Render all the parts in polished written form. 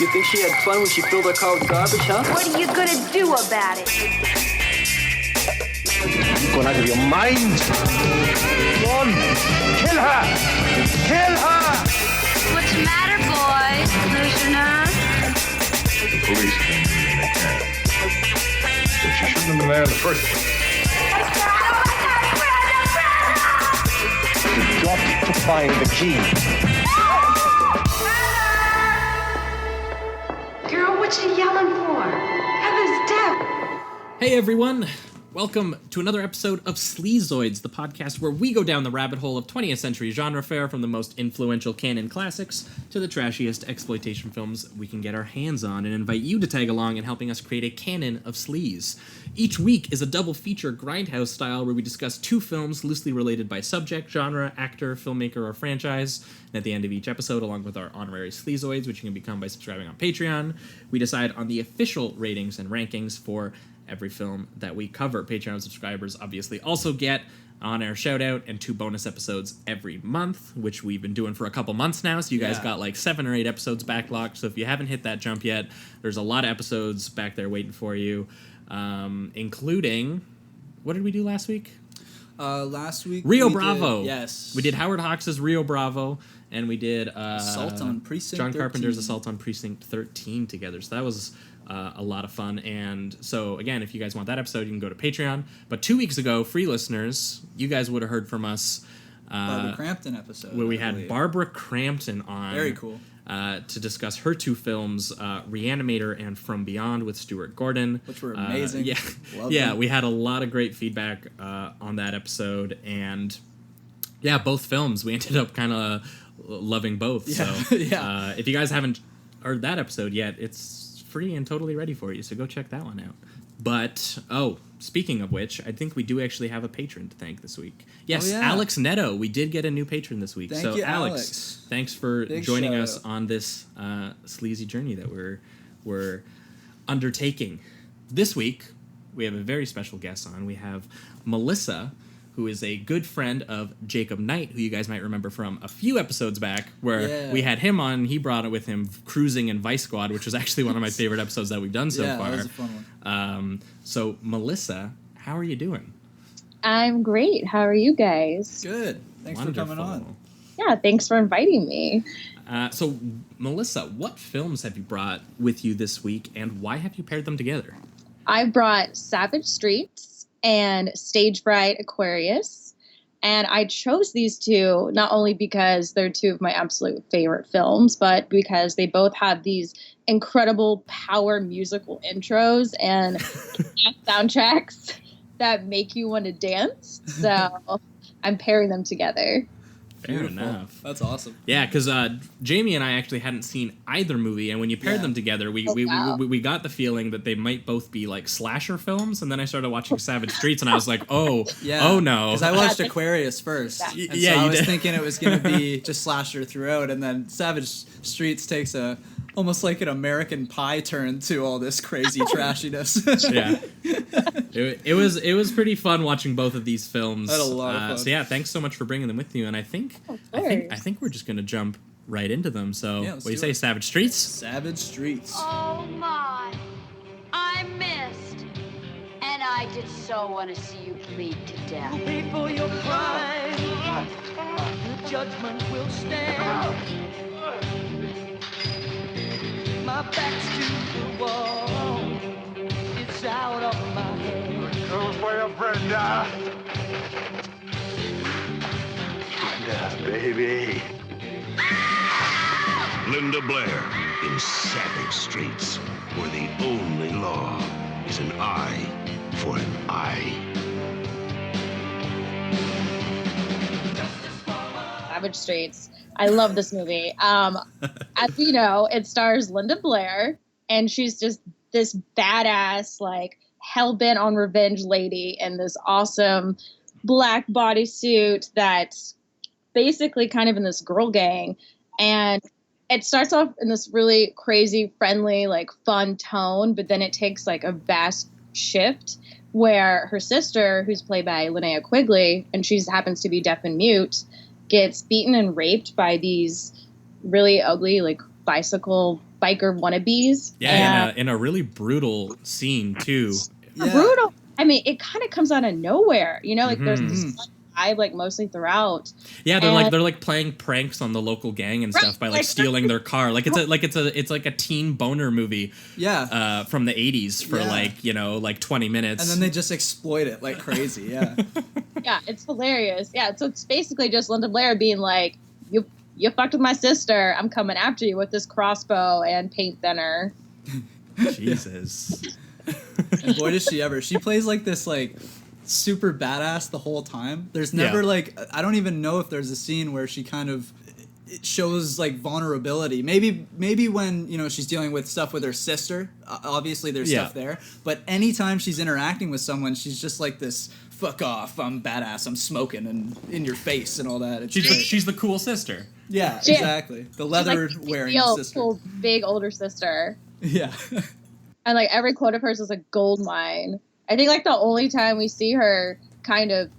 You think she had fun when she filled her car with garbage, huh? What are you gonna do about it? You're going out of your mind. Go on, kill her! Kill her! What's the matter, boy? Lose your nerve? The police came in they can. But she shouldn't have been there in the first place. You've got to find the key. Girl, what you yelling for? Heather's deaf. Hey everyone, welcome to another episode of Sleazoids, the podcast where we go down the rabbit hole of 20th century genre fare, from the most influential canon classics to the trashiest exploitation films we can get our hands on, and invite you to tag along in helping us create a canon of sleaze. Each week is a double feature grindhouse style where we discuss two films loosely related by subject, genre, actor, filmmaker, or franchise. And at the end of each episode, along with our honorary Sleazoids, which you can become by subscribing on Patreon, we decide on the official ratings and rankings for every film that we cover. Patreon subscribers obviously also get on-air shout-out and 2 bonus episodes every month, which we've been doing for a couple months now, so you guys got like 7 or 8 episodes backlogged. So if you haven't hit that jump yet, there's a lot of episodes back there waiting for you, including... What did we do last week? Last week Rio Bravo. Yes. We did Howard Hawks' Rio Bravo, and we did Assault on Precinct John 13. Carpenter's Assault on Precinct 13 together. So that was a lot of fun. And so, again, if you guys want that episode, you can go to Patreon. But 2 weeks ago, free listeners, you guys would have heard from us. Barbara Crampton episode. Where we had Barbara Crampton on. Very cool. To discuss her 2 films, Reanimator and From Beyond with Stuart Gordon. Which were amazing. Love them. We had a lot of great feedback on that episode. And, yeah, both films, we ended up kind of loving both. Yeah. So Yeah. if you guys haven't heard that episode yet, it's free and totally ready for you, so go check that one out. But, speaking of which, I think we do actually have a patron to thank this week. Yes, Alex Netto. We did get a new patron this week. Thank you, Alex, thanks for joining us on this sleazy journey that we're undertaking. This week, we have a very special guest on. We have Melissa, who is a good friend of Jacob Knight, who you guys might remember from a few episodes back, where we had him on. He brought it with him, Cruising in Vice Squad, which was actually one of my favorite episodes that we've done so far. Yeah, that was a fun one. So, Melissa, how are you doing? I'm great. How are you guys? Good. Thanks Wonderful. for coming on. Yeah, thanks for inviting me. So, Melissa, what films have you brought with you this week, and why have you paired them together? I brought Savage Streets and STAGEFRIGHT Aquarius, and I chose these two not only because they're 2 of my absolute favorite films, but because they both have these incredible power musical intros and soundtracks that make you want to dance. So I'm pairing them together. Fair enough. That's awesome. Yeah, because Jamie and I actually hadn't seen either movie, and when you paired them together, we got the feeling that they might both be like slasher films, and then I started watching Savage Streets, and I was like, oh no. Because I watched Aquarius first. So I was thinking it was going to be just slasher throughout, and then Savage Streets takes almost like an American Pie turn to all this crazy trashiness. Yeah. It was pretty fun watching both of these films. I had a lot of fun. So yeah, thanks so much for bringing them with you, and I think we're just gonna jump right into them. So what do you say, Savage Streets? Savage Streets. Oh my, I missed. And I did so want to see you bleed to death. Pay for your crime. The judgment will stand. My back's to the wall. It's out of my head. Goes for your friend, baby. Linda Blair in Savage Streets, where the only law is an eye for an eye. Savage Streets. I love this movie. As you know, it stars Linda Blair, and she's just this badass, like, hell-bent on revenge lady in this awesome black bodysuit that's basically kind of in this girl gang. And it starts off in this really crazy, friendly, like, fun tone, but then it takes, like, a vast shift where her sister, who's played by Linnea Quigley, and she happens to be deaf and mute, gets beaten and raped by these really ugly, like, bicycle biker wannabes. Yeah, in a really brutal scene too. Yeah. Brutal. I mean, it kind of comes out of nowhere, you know. Like there's this vibe, like mostly throughout. Yeah, they're like playing pranks on the local gang and stuff by like stealing their car. Like it's like a teen boner movie. Yeah. From the 80s for like, you know, like 20 minutes. And then they just exploit it like crazy. Yeah. Yeah, it's hilarious. Yeah, so it's basically just Linda Blair being like, you fucked with my sister. I'm coming after you with this crossbow and paint thinner. Jesus. And boy, does she ever. She plays like this, like, super badass the whole time. There's never, like, I don't even know if there's a scene where she kind of it shows, like, vulnerability. Maybe when, you know, she's dealing with stuff with her sister. Obviously, there's stuff there. But anytime she's interacting with someone, she's just like this, fuck off, I'm badass, I'm smoking, and in your face and all that. It's She's the cool sister. Yeah, exactly. The leather-wearing sister. Cool, big older sister. Yeah. And, like, every quote of hers is a gold mine. I think, like, the only time we see her kind of,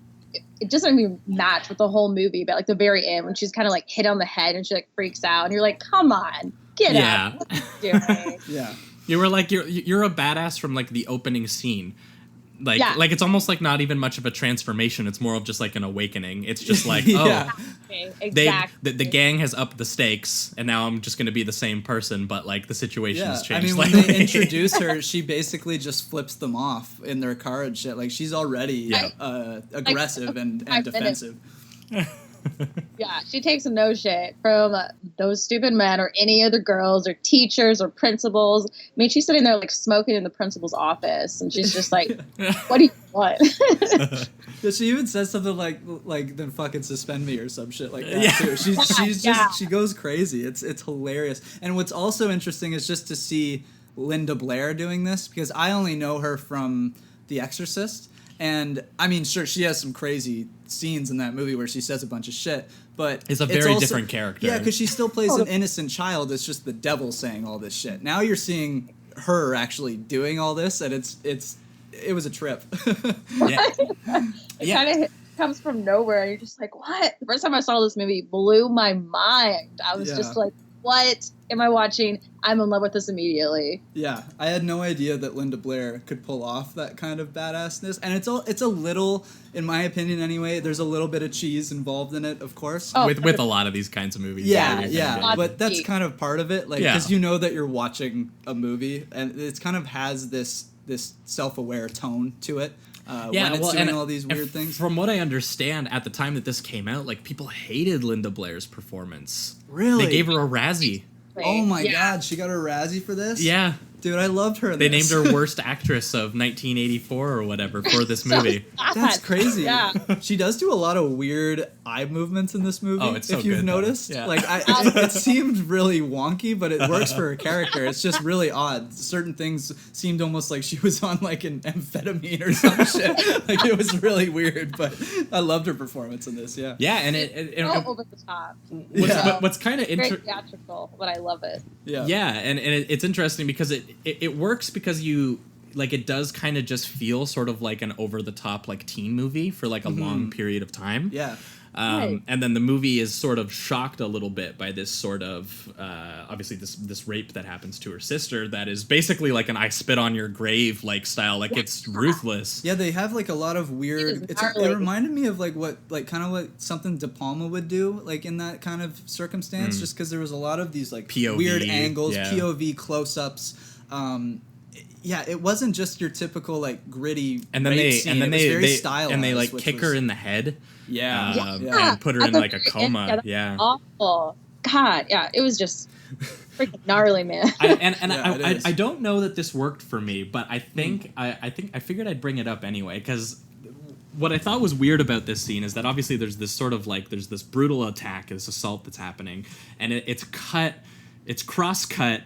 it doesn't even match with the whole movie, but, like, the very end when she's kind of, like, hit on the head and she, like, freaks out. And you're like, come on, get out. What are you doing? Yeah. You were like, you're a badass from, like, the opening scene. Like it's almost like not even much of a transformation. It's more of just like an awakening. It's just like, Exactly. The gang has upped the stakes, and now I'm just going to be the same person, but like the situation has changed. I mean, when they introduce her, she basically just flips them off in their car and shit. Like she's already aggressive and defensive. Yeah, she takes no shit from those stupid men or any other girls or teachers or principals. I mean, she's sitting there like smoking in the principal's office, and she's just like, "What do you want?" Yeah, she even says something like "then fucking suspend me" or some shit like that too. She's just she goes crazy. It's hilarious. And what's also interesting is just to see Linda Blair doing this, because I only know her from The Exorcist. And, I mean, sure, she has some crazy scenes in that movie where she says a bunch of shit, but it's a very different character. Yeah, because she still plays an innocent child. It's just the devil saying all this shit. Now you're seeing her actually doing all this, and it was a trip. It kind of comes from nowhere. You're just like, what? The first time I saw this movie blew my mind. I was just like, what am I watching? I'm in love with this immediately. Yeah, I had no idea that Linda Blair could pull off that kind of badassness, and it's a little, in my opinion anyway, there's a little bit of cheese involved in it, of course. Oh, with a lot of these kinds of movies. Yeah, but that's kind of part of it, like because you know that you're watching a movie, and it kind of has this self-aware tone to it. When it's doing all these weird things. From what I understand, at the time that this came out, like people hated Linda Blair's performance. Really? They gave her a Razzie. Oh my God, she got a Razzie for this? Yeah. Dude, I loved her in They this. named her Worst Actress of 1984 or whatever for this movie. That's crazy. Yeah. She does do a lot of weird eye movements in this movie. Oh, it's so if you've good, noticed. though. Yeah. Like it seemed really wonky, but it works for her character. It's just really odd. Certain things seemed almost like she was on like an amphetamine or some shit. Like it was really weird, but I loved her performance in this. Yeah. Yeah, and it over the top. What's kind of very theatrical, but I love it. Yeah. Yeah, and it's interesting because it works because you like it does kind of just feel sort of like an over the top like teen movie for like a long period of time. Yeah. And then the movie is sort of shocked a little bit by this sort of obviously this rape that happens to her sister that is basically like an I spit on your grave like style, like it's ruthless. Yeah, they have like a lot of weird. It reminded me of like what something De Palma would do like in that kind of circumstance, just because there was a lot of these like POV, weird angles, POV close-ups. Yeah, it wasn't just your typical like gritty. And then very stylized, and they like kick her in the head. Yeah. And put her in like a coma. Yeah, awful. God, yeah, it was just freaking gnarly, man. I don't know that this worked for me, but I think I figured I'd bring it up anyway because what I thought was weird about this scene is that obviously there's this sort of like there's this brutal attack, this assault that's happening, and it's cross-cut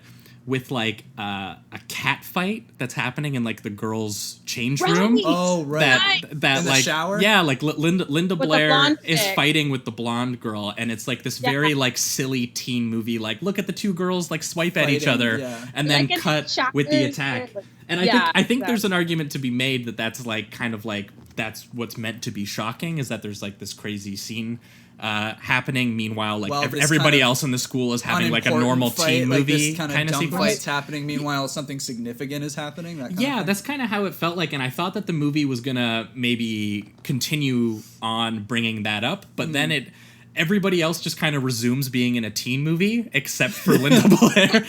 with like a cat fight that's happening in like the girls' change room. Oh right, that in like the shower. Yeah, like Linda Blair is chick. fighting with the blonde girl, and it's like this very like silly teen movie. Like look at the two girls like swipe at each other, and then like cut with the attack. And I think there's an argument to be made that that's like kind of like that's what's meant to be shocking is that there's like this crazy scene happening. Meanwhile, like Well, this everybody kind of else in the school is having like a unimportant normal fight, teen like movie this kind of dumb sequence. fight's happening. Meanwhile, something significant is happening. That kind of thing. That's kind of how it felt like, and I thought that the movie was gonna maybe continue on bringing that up, but then everybody else just kind of resumes being in a teen movie except for Linda Blair.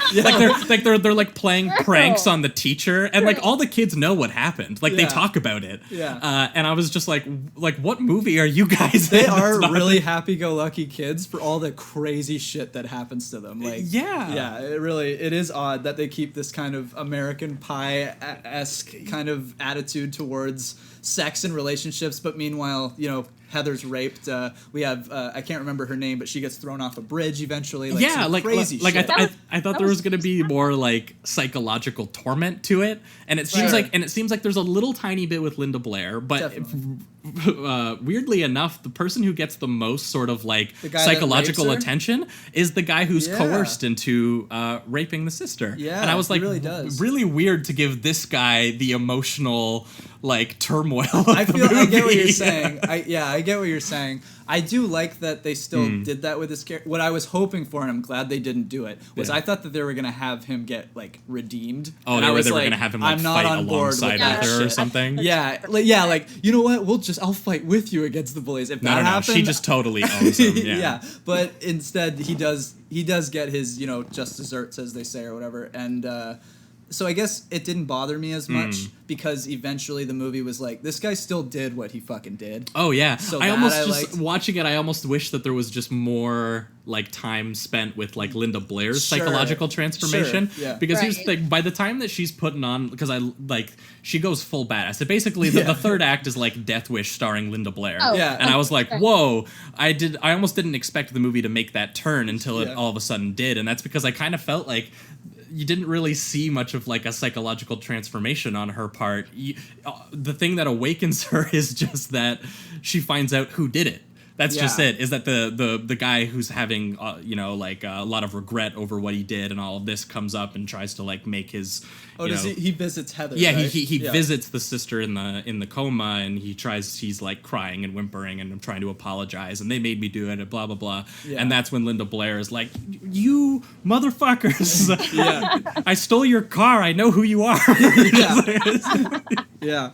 They're like playing pranks on the teacher, and like all the kids know what happened. Like they talk about it. And I was just like what movie are you guys They in? are really happy-go-lucky kids for all the crazy shit that happens to them. Like, it is odd that they keep this kind of American Pie-esque kind of attitude towards sex and relationships, but meanwhile, you know, Heather's raped. We have I can't remember her name, but she gets thrown off a bridge eventually. Like, crazy shit. I thought there was going to be more like psychological torment to it, and it seems like there's a little tiny bit with Linda Blair, but weirdly enough, the person who gets the most sort of like psychological attention is the guy who's coerced into raping the sister. Yeah, and I was like, he really does. Really weird to give this guy the emotional like turmoil. I get what you're saying. I get what you're saying. I do like that they still did that with this character. What I was hoping for, and I'm glad they didn't do it, was I thought that they were gonna have him get like redeemed. Oh, and they were like, gonna have him like I'm not fight on board with alongside that with her or shit. something. Like you know what? I'll fight with you against the bullies. If that happens, she just totally owns him. Yeah, but instead he does get his, you know, just desserts, as they say, or whatever, and. So I guess it didn't bother me as much because eventually the movie was like, this guy still did what he fucking did. Oh yeah. So watching it, I almost wish that there was just more like time spent with like Linda Blair's psychological transformation. Sure. Yeah. Because here's the thing, by the time that she's putting on, because she goes full badass. So basically the third act is like Death Wish starring Linda Blair. Oh. Yeah. And I was like, whoa, I almost didn't expect the movie to make that turn until it all of a sudden did. And that's because I kind of felt like you didn't really see much of like a psychological transformation on her part. The thing that awakens her is just that she finds out who did it. That's just it. Is that the guy who's having like a lot of regret over what he did and all of this comes up and tries to like make his. He visits Heather? Yeah, right? he visits the sister in the coma and he's like crying and whimpering and trying to apologize and they made me do it and blah blah blah. Yeah. And that's when Linda Blair is like, you motherfuckers! I stole your car. I know who you are. Yeah.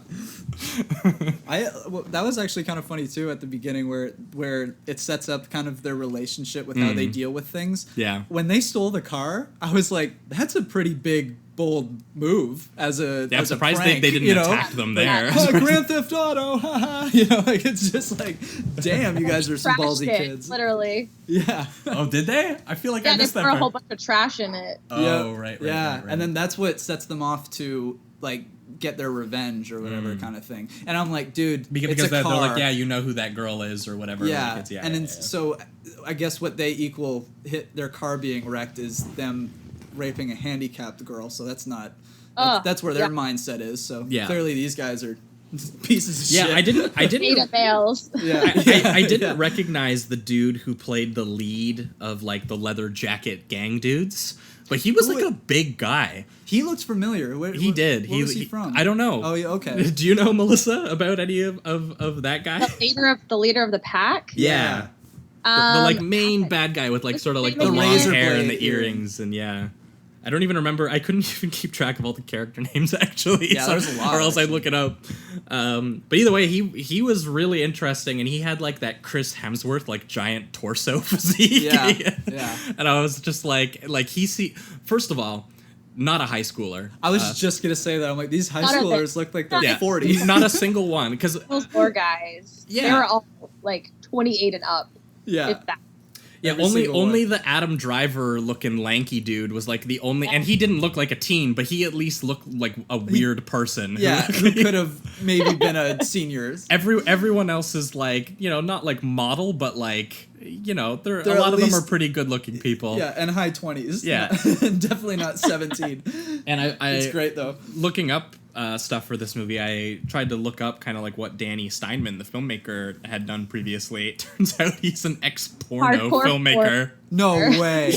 That was actually kind of funny too at the beginning where it sets up kind of their relationship with how they deal with things. Yeah. When they stole the car, I was like, that's a pretty big, bold move as a I'm surprised prank, they didn't attack them there. Grand Theft Auto, haha. You know, like it's just like, damn, you guys are some ballsy kids. Literally. Yeah. Oh, did they? I feel like I they missed that pour a part. whole bunch of trash in it. Oh, right. Yeah, and then that's what sets them off to like get their revenge or whatever kind of thing. And I'm like, dude, because they're like, yeah, you know who that girl is or whatever. Yeah, Like so I guess what they equal hit their car being wrecked is them raping a handicapped girl. So that's not. That's where their mindset is. So clearly these guys are pieces of shit. I didn't. Beta males. I didn't recognize the dude who played the lead of like the leather jacket gang dudes. But he was like a big guy. He looks familiar. Where was he from? I don't know. Oh, yeah, okay. Do you know, Melissa, about any of that guy? The leader of the pack? Yeah. The like main bad guy with like sort of like the long hair and the earrings and I don't even remember. I couldn't even keep track of all the character names actually. Yeah, there's a lot. Or else I'd look it up. But either way, he was really interesting, and he had like that Chris Hemsworth like giant torso physique. Yeah. And I was just like first of all, not a high schooler. I was just gonna say that. I'm like, these high schoolers look like they're 40. Not a single one, because those four guys. Yeah. They were all like 28 and up. Yeah. If that. Yeah, only the Adam Driver looking lanky dude was like the only, and he didn't look like a teen, but he at least looked like a weird person. Yeah, who could have maybe been a senior. Everyone else is like, not like model, but like, they're a lot of them are pretty good looking people. Yeah, and high 20s. Yeah. Definitely not 17. And it's great though. Looking up stuff for this movie, I tried to look up kind of like what Danny Steinman, the filmmaker, had done previously. It turns out he's an ex-porno filmmaker. No way.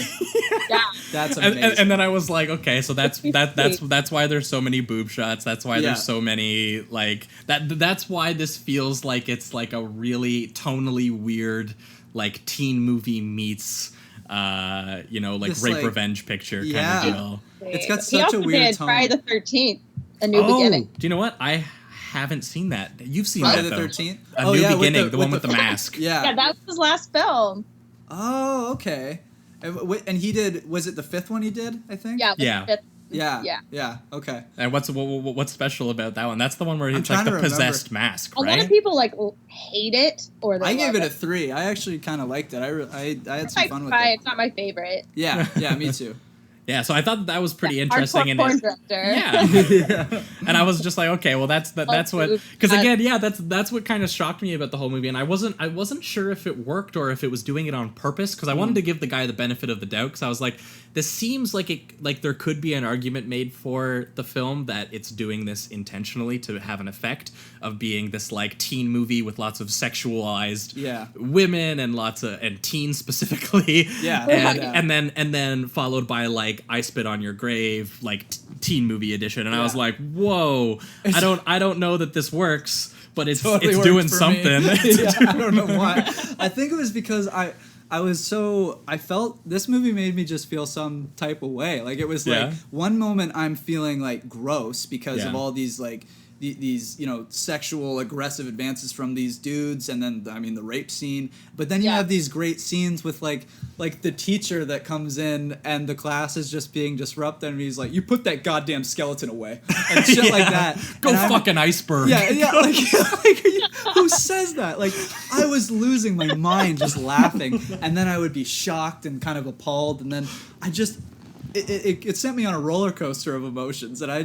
Yeah. That's amazing. And then I was like, okay, so that's why there's so many boob shots. That's why there's so many like that. That's why this feels like it's like a really tonally weird like teen movie meets like This, rape like, revenge picture kind yeah. of deal. It's got He such also a weird did tone. Friday the 13th, A New Beginning. Do you know what? I haven't seen that. You've seen Friday that the though. 13th? A Oh, New yeah, Beginning, the one with the mask. Yeah. Yeah, that was his last film. Oh, okay. And he did. Was it the 5th one he did? I think. Yeah. it was Yeah. the fifth. Yeah. Yeah. Yeah. Okay. And what's special about that one? That's the one where I'm it's like trying the to remember. possessed mask, A right? lot of people like hate it, or they I gave love it a 3. I actually kind of liked it. I had It's some like fun with five. it. It's not my favorite. Yeah. Yeah. Me too. Yeah, so I thought that was pretty Yeah, interesting. hardcore And porn it, director. yeah. And I was just like, okay, well that's what, because that- again, yeah, that's what kind of shocked me about the whole movie, and I wasn't sure if it worked or if it was doing it on purpose, because I wanted to give the guy the benefit of the doubt, because I was like, this seems like there could be an argument made for the film that it's doing this intentionally to have an effect of being this like teen movie with lots of sexualized women and lots of and teens specifically, and then followed by like I Spit on Your Grave, like teen movie edition, and I was like, whoa, I don't know that this works, but it's Totally it's worked doing for something. me. Yeah, I don't know why. I think it was because I felt this movie made me just feel some type of way. Like it was like one moment I'm feeling like gross because of all these like these sexual aggressive advances from these dudes, and then the rape scene. But then you have these great scenes with like the teacher that comes in and the class is just being disrupted, and he's like, "You put that goddamn skeleton away," and shit like that. Go fuck an iceberg. Yeah, like who says that? Like I was losing my mind just laughing, and then I would be shocked and kind of appalled, and then I just. It sent me on a roller coaster of emotions, and I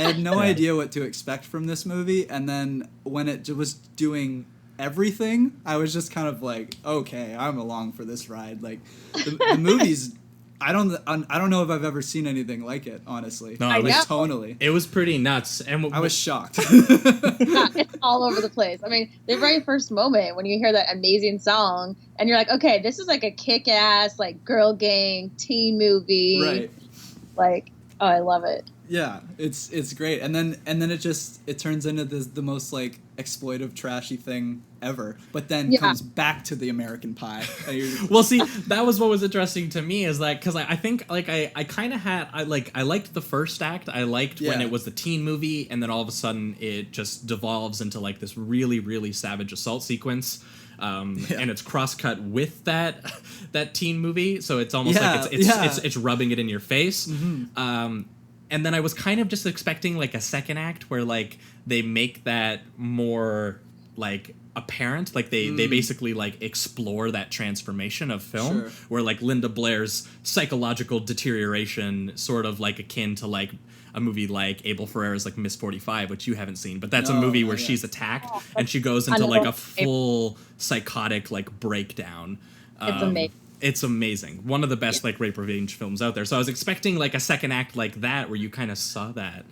had no idea what to expect from this movie, and then when it was doing everything, I was just kind of like, okay, I'm along for this ride. Like the movie's, I don't know if I've ever seen anything like it, honestly. No, it was tonally. It was pretty nuts, and I was shocked. It's all over the place. I mean, the very first moment when you hear that amazing song, and you're like, okay, this is like a kick-ass, like girl gang teen movie. Right. Like, oh, I love it. Yeah, it's great, and then it turns into the most like exploitive, trashy thing ever. But then comes back to the American Pie. Well, see, that was what was interesting to me, is like, because I think like I kind of had I liked the first act. I liked when it was the teen movie, and then all of a sudden it just devolves into like this really really savage assault sequence. And it's cross-cut with that teen movie, so it's almost like it's rubbing it in your face. Mm-hmm. And then I was kind of just expecting like a second act where like they make that more like apparent, like they basically like explore that transformation of film, where like Linda Blair's psychological deterioration, sort of like akin to like a movie like Abel Ferrara's like Miss 45, which you haven't seen, but that's a movie where she's attacked and she goes into like a full psychotic like breakdown. It's amazing. It's amazing. One of the best like rape revenge films out there. So I was expecting like a second act like that where you kind of saw that.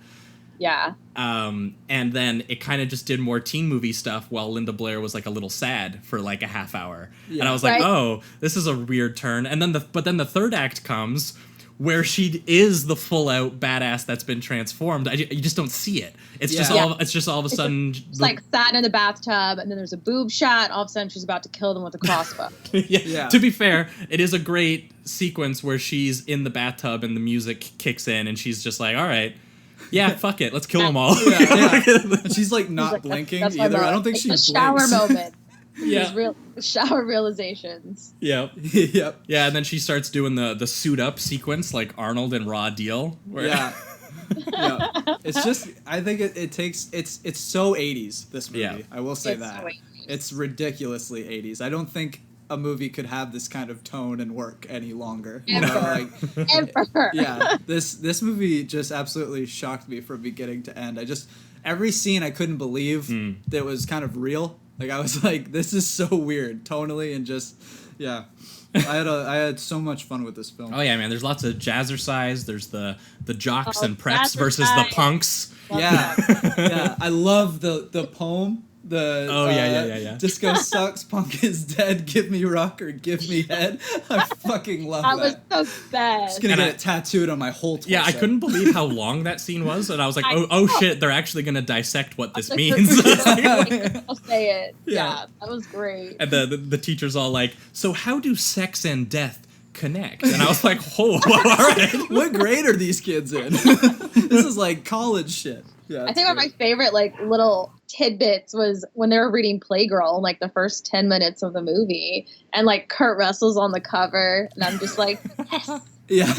Yeah. And then it kind of just did more teen movie stuff while Linda Blair was like a little sad for like a half hour. Yeah. And I was like, oh, this is a weird turn. And then the third act comes where she is the full out badass that's been transformed. You just don't see it. It's just all of a sudden it's like sat in the bathtub, and then there's a boob shot. All of a sudden she's about to kill them with a crossbow. To be fair, it is a great sequence where she's in the bathtub and the music kicks in and she's just like, all right, yeah, fuck it, let's kill them all. And she's like not blinking that's either. I don't think she blinks. Shower moment. Yeah. Real shower realizations. Yep. Yep. Yeah, and then she starts doing the suit up sequence like Arnold in Raw Deal. Yeah. It's just, I think it takes, it's so 80s, this movie. Yeah. I will say that. So it's ridiculously 80s. I don't think a movie could have this kind of tone and work any longer. Ever. Yeah. This movie just absolutely shocked me from beginning to end. Every scene I couldn't believe that was kind of real. Like I was like, this is so weird, tonally, and just I had so much fun with this film. Oh yeah, man. There's lots of jazzercise. There's the jocks and preps versus the punks. Yeah. I love the poem The disco sucks, punk is dead, give me rock or give me head. I fucking love that. That was so bad. I'm just gonna get it tattooed on my whole torso. Yeah, I couldn't believe how long that scene was, and I was like, oh shit, they're actually gonna dissect what this means. I'll say it. Yeah, that was great. And the teacher's all like, so how do sex and death connect? And I was like, oh, all right. What grade are these kids in? This is like college shit. Yeah, I think one of my favorite like little tidbits was when they were reading Playgirl in like the first 10 minutes of the movie, and like Kurt Russell's on the cover, and I'm just like, yes. Yeah.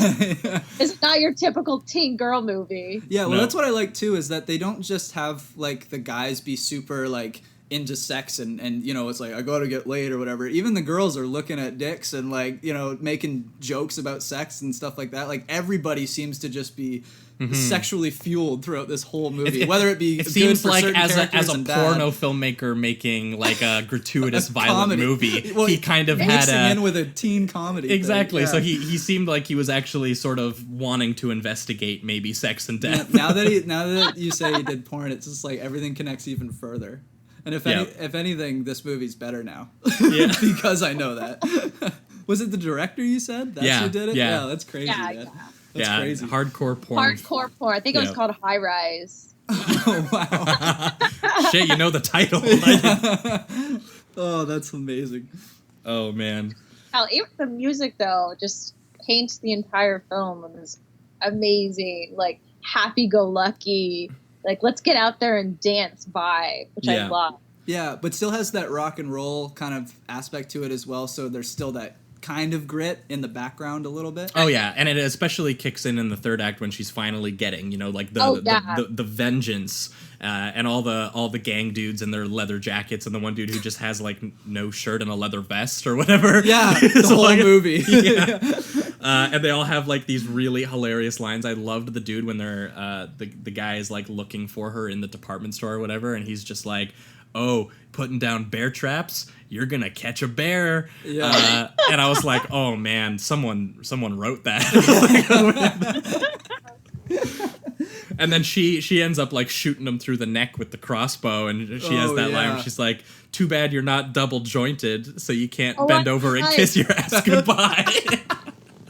It's not your typical teen girl movie. Yeah, well, that's what I like too, is that they don't just have like the guys be super like into sex and you know, it's like I gotta get laid or whatever. Even the girls are looking at dicks and like, you know, making jokes about sex and stuff like that. Like everybody seems to just be sexually fueled throughout this whole movie, whether it be it good seems for like certain as characters a and bad. porno filmmaker making like a gratuitous violent Comedy. movie, Well, he kind of had mixing a in with a teen comedy exactly. thing. Yeah. So he seemed like he was actually sort of wanting to investigate maybe sex and death. Now that you say he did porn, it's just like everything connects even further. And if anything, this movie's better now. Yeah. Because I know that. Was it the director you said? That's who did it? Yeah. That's crazy, Yeah, man. yeah. That's crazy. Hardcore porn. Hardcore porn. I think it was called High Rise. Oh, wow. Shit, you know the title. Oh, that's amazing. Oh, man. Hell, even the music though just paints the entire film and is amazing. Like happy-go-lucky. Like let's get out there and dance vibe, which I love. Yeah, but still has that rock and roll kind of aspect to it as well. So there's still that kind of grit in the background a little bit. Oh yeah, and it especially kicks in the third act when she's finally getting, you know, like the vengeance and all the gang dudes in their leather jackets, and the one dude who just has like no shirt and a leather vest or whatever. Yeah, the whole like, movie. Yeah. And they all have like these really hilarious lines. I loved the dude when they're the guy is like looking for her in the department store or whatever, and he's just like, oh, putting down bear traps, you're gonna catch a bear. Yeah. And I was like, oh man, someone wrote that. And then she ends up like shooting him through the neck with the crossbow, and she has that line where she's like, too bad you're not double jointed, so you can't bend over and kiss your ass goodbye.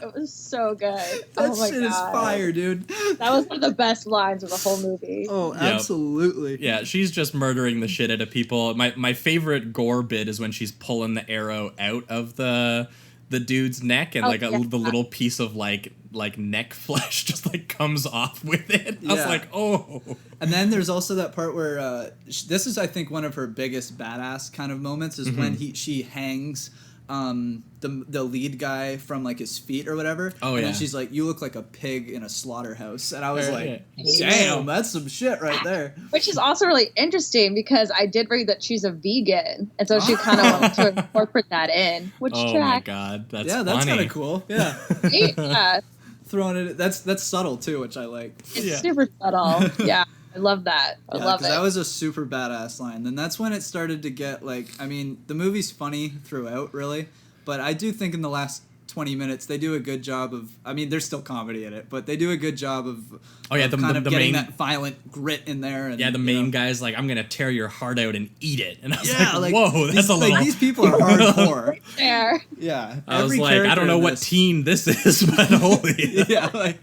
It was so good. That oh my shit God. is fire, dude. That was one of the best lines of the whole movie. Oh, absolutely. Yeah, she's just murdering the shit out of people. My favorite gore bit is when she's pulling the arrow out of the dude's neck, and the little piece of like neck flesh just like comes off with it. I was like, oh. And then there's also that part where this is, I think, one of her biggest badass kind of moments is when she hangs the lead guy from like his feet or whatever. Oh, and yeah. then she's like, you look like a pig in a slaughterhouse. And I was like, damn, that's some shit right there. Which is also really interesting because I did read that she's a vegan, and so she kind of wanted to incorporate that in. Which my God, that's funny. That's kind of cool. Yeah. Yeah. Throwing it, that's subtle too, which I like. It's super subtle. Yeah. I love that. I love it. That was a super badass line. And that's when it started to get like, I mean, the movie's funny throughout, really. But I do think in the last 20 minutes, they do a good job of, I mean, there's still comedy in it, but they do a good job of getting that violent grit in there. And, the main guy's like, I'm going to tear your heart out and eat it. And I was like, whoa, that's a little... Like, these people are hardcore. Right there. Yeah. I was like, I don't know what teen this is, but holy... Yeah, like...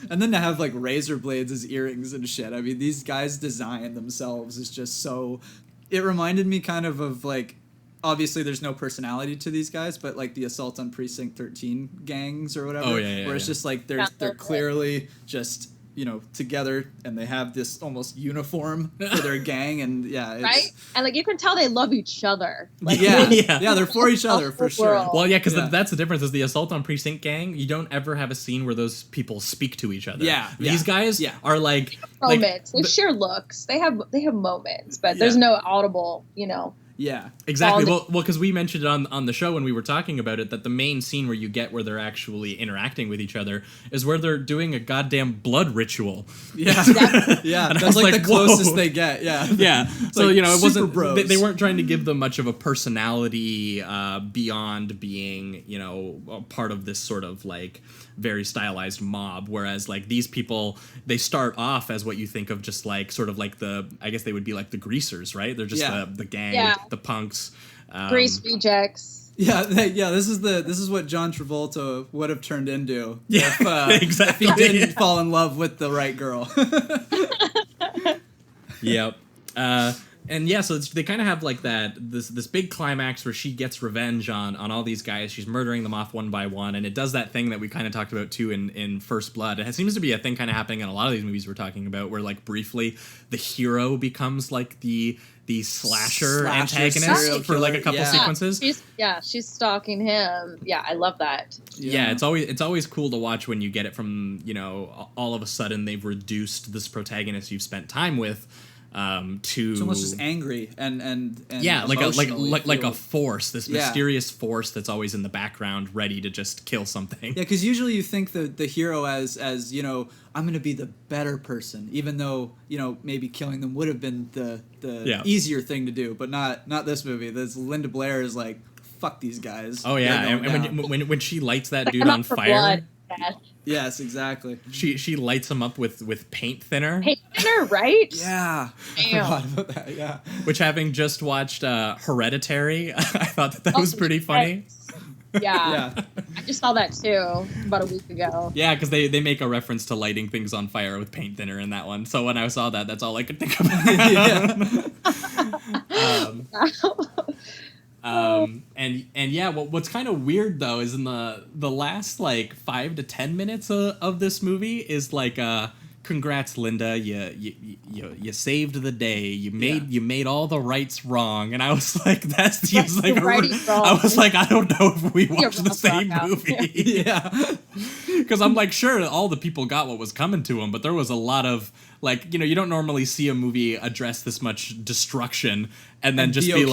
And then to have like razor blades as earrings and shit. I mean, these guys' design themselves is just so... It reminded me kind of like... Obviously, there's no personality to these guys, but like the Assault on Precinct 13 gangs or whatever. Oh, yeah, where it's just like they're clearly just, you know, together, and they have this almost uniform for their gang, and it's, right? And like you can tell they love each other. Like, yeah, they're for each other for sure. Well, yeah, because that's the difference. Is the Assault on Precinct gang, you don't ever have a scene where those people speak to each other. Yeah, these guys are like moments. They share looks. They have moments, but there's no audible, you know. Yeah, exactly. Well, because we mentioned it on the show when we were talking about it, that the main scene where you get where they're actually interacting with each other is where they're doing a goddamn blood ritual. Yeah, yeah. And that's like the closest whoa. they get. Yeah, yeah. So like, you know, it wasn't. bros. They weren't trying to give them much of a personality beyond being, you know, a part of this sort of like very stylized mob, whereas like these people, they start off as what you think of just like sort of like I guess they would be like the greasers, right? They're just the gang, the punks. Grease rejects. Yeah, this is what John Travolta would have turned into exactly. if he didn't fall in love with the right girl. Yep. And yeah, so they kind of have like this big climax where she gets revenge on all these guys. She's murdering them off one by one, and it does that thing that we kind of talked about too in First Blood. It seems to be a thing kind of happening in a lot of these movies we're talking about, where like briefly the hero becomes like the slasher antagonist for like a couple sequences. She's stalking him. Yeah, I love that. Yeah, it's always cool to watch when you get it from, you know, all of a sudden they've reduced this protagonist you've spent time with to it's almost just angry and yeah, like a force, this mysterious force that's always in the background, ready to just kill something. Yeah, because usually you think the hero as you know, I'm gonna be the better person, even though, you know, maybe killing them would have been the easier thing to do, but not this movie. This Linda Blair is like, fuck these guys. Oh yeah, and when she lights that dude on fire. Yes, exactly. She lights him up with paint thinner. Paint thinner, right? Yeah. Damn. I forgot about that, yeah. Which, having just watched Hereditary, I thought that was pretty funny. Yeah. I just saw that too about a week ago. Yeah, because they make a reference to lighting things on fire with paint thinner in that one. So when I saw that, that's all I could think about. And yeah, what's kind of weird though is in the last like 5 to 10 minutes of this movie is like congrats Linda, you saved the day, you made all the rights wrong, and I was like I was like, I don't know if we watched the same movie. Yeah. Because I'm like, sure, all the people got what was coming to them, but there was a lot of like, you know, you don't normally see a movie address this much destruction and then just be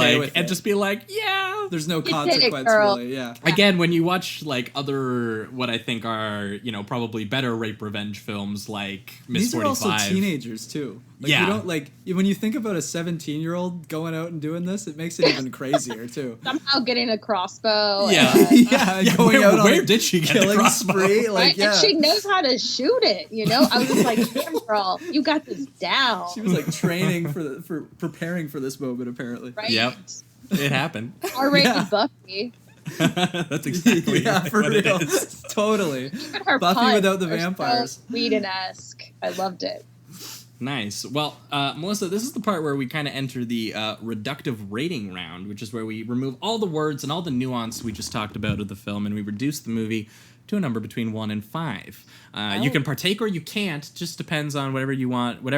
like, yeah, there's no consequence really. Yeah. Again, when you watch like other what I think are, you know, probably better rape revenge films like Miss 45. These are also teenagers too. Like, you don't like when you think about a 17-year-old going out and doing this, it makes it even crazier too. Somehow getting a crossbow. Going out on where did she get killing the crossbow? Spree? Like, and she knows how to shoot it. You know, I was just like, damn girl, you got this down. She was like training for preparing for this moment apparently. Right? Yep, it happened. R-rated Buffy. That's exactly for what real. it is. Totally. Her Buffy without the vampires. So Whedon-esque. I loved it. Nice. Well, Melissa, this is the part where we kind of enter the reductive rating round, which is where we remove all the words and all the nuance we just talked about of the film, and we reduce the movie to a number between 1 and 5. You can partake or you can't. Just depends on whatever you want. We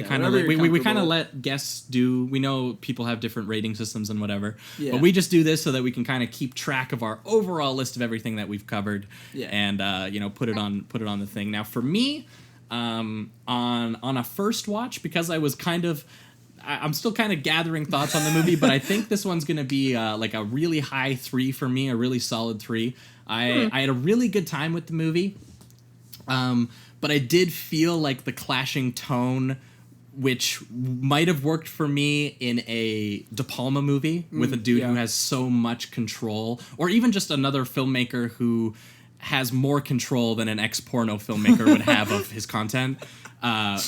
kind of let guests do. We know people have different rating systems and whatever, but we just do this so that we can kind of keep track of our overall list of everything that we've covered, and you know, put it on the thing. Now, for me, on a first watch, because I was I'm still kind of gathering thoughts on the movie, but I think this one's going to be like a really high 3 for me, a really solid 3. I had a really good time with the movie, but I did feel like the clashing tone, which might have worked for me in a De Palma movie with a dude who has so much control, or even just another filmmaker who has more control than an ex-porno filmmaker would have of his content.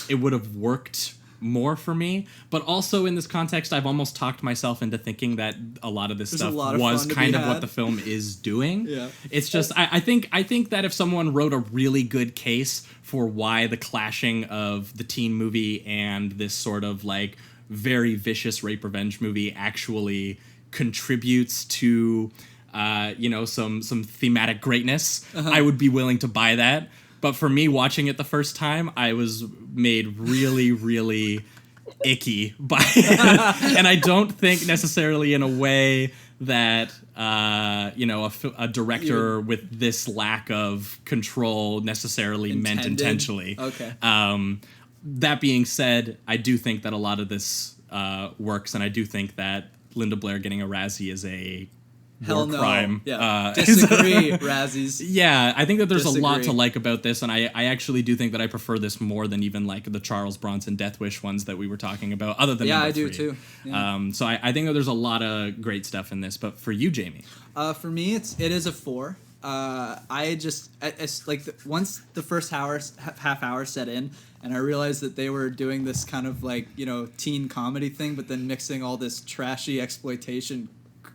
It would have worked more for me, but also in this context, I've almost talked myself into thinking that a lot of this stuff was kind of what the film is doing. Yeah, it's just I think that if someone wrote a really good case for why the clashing of the teen movie and this sort of like very vicious rape revenge movie actually contributes to you know, some thematic greatness, I would be willing to buy that. But for me, watching it the first time, I was made really, really icky by it. And I don't think necessarily in a way that, you know, a director with this lack of control necessarily meant intentionally. Okay. That being said, I do think that a lot of this works, and I do think that Linda Blair getting a Razzie is a Hell no. crime. Yeah. Disagree, Razzies. Yeah, I think that there's a lot to like about this, and I actually do think that I prefer this more than even like the Charles Bronson Death Wish ones that we were talking about, other than number 3. do too. Yeah. So I think that there's a lot of great stuff in this, but for you, Jamie? For me, it is a 4. once the first half hour set in, and I realized that they were doing this kind of like, you know, teen comedy thing, but then mixing all this trashy exploitation,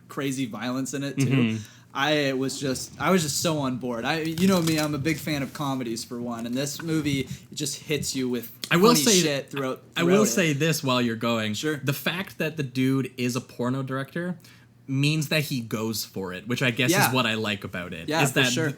crazy violence in it too. Mm-hmm. I was just so on board. You know me, I'm a big fan of comedies for one, and this movie just hits you with funny shit throughout. I will say this while you're going. Sure. The fact that the dude is a porno director means that he goes for it, which I guess is what I like about it. Yeah, is for that sure.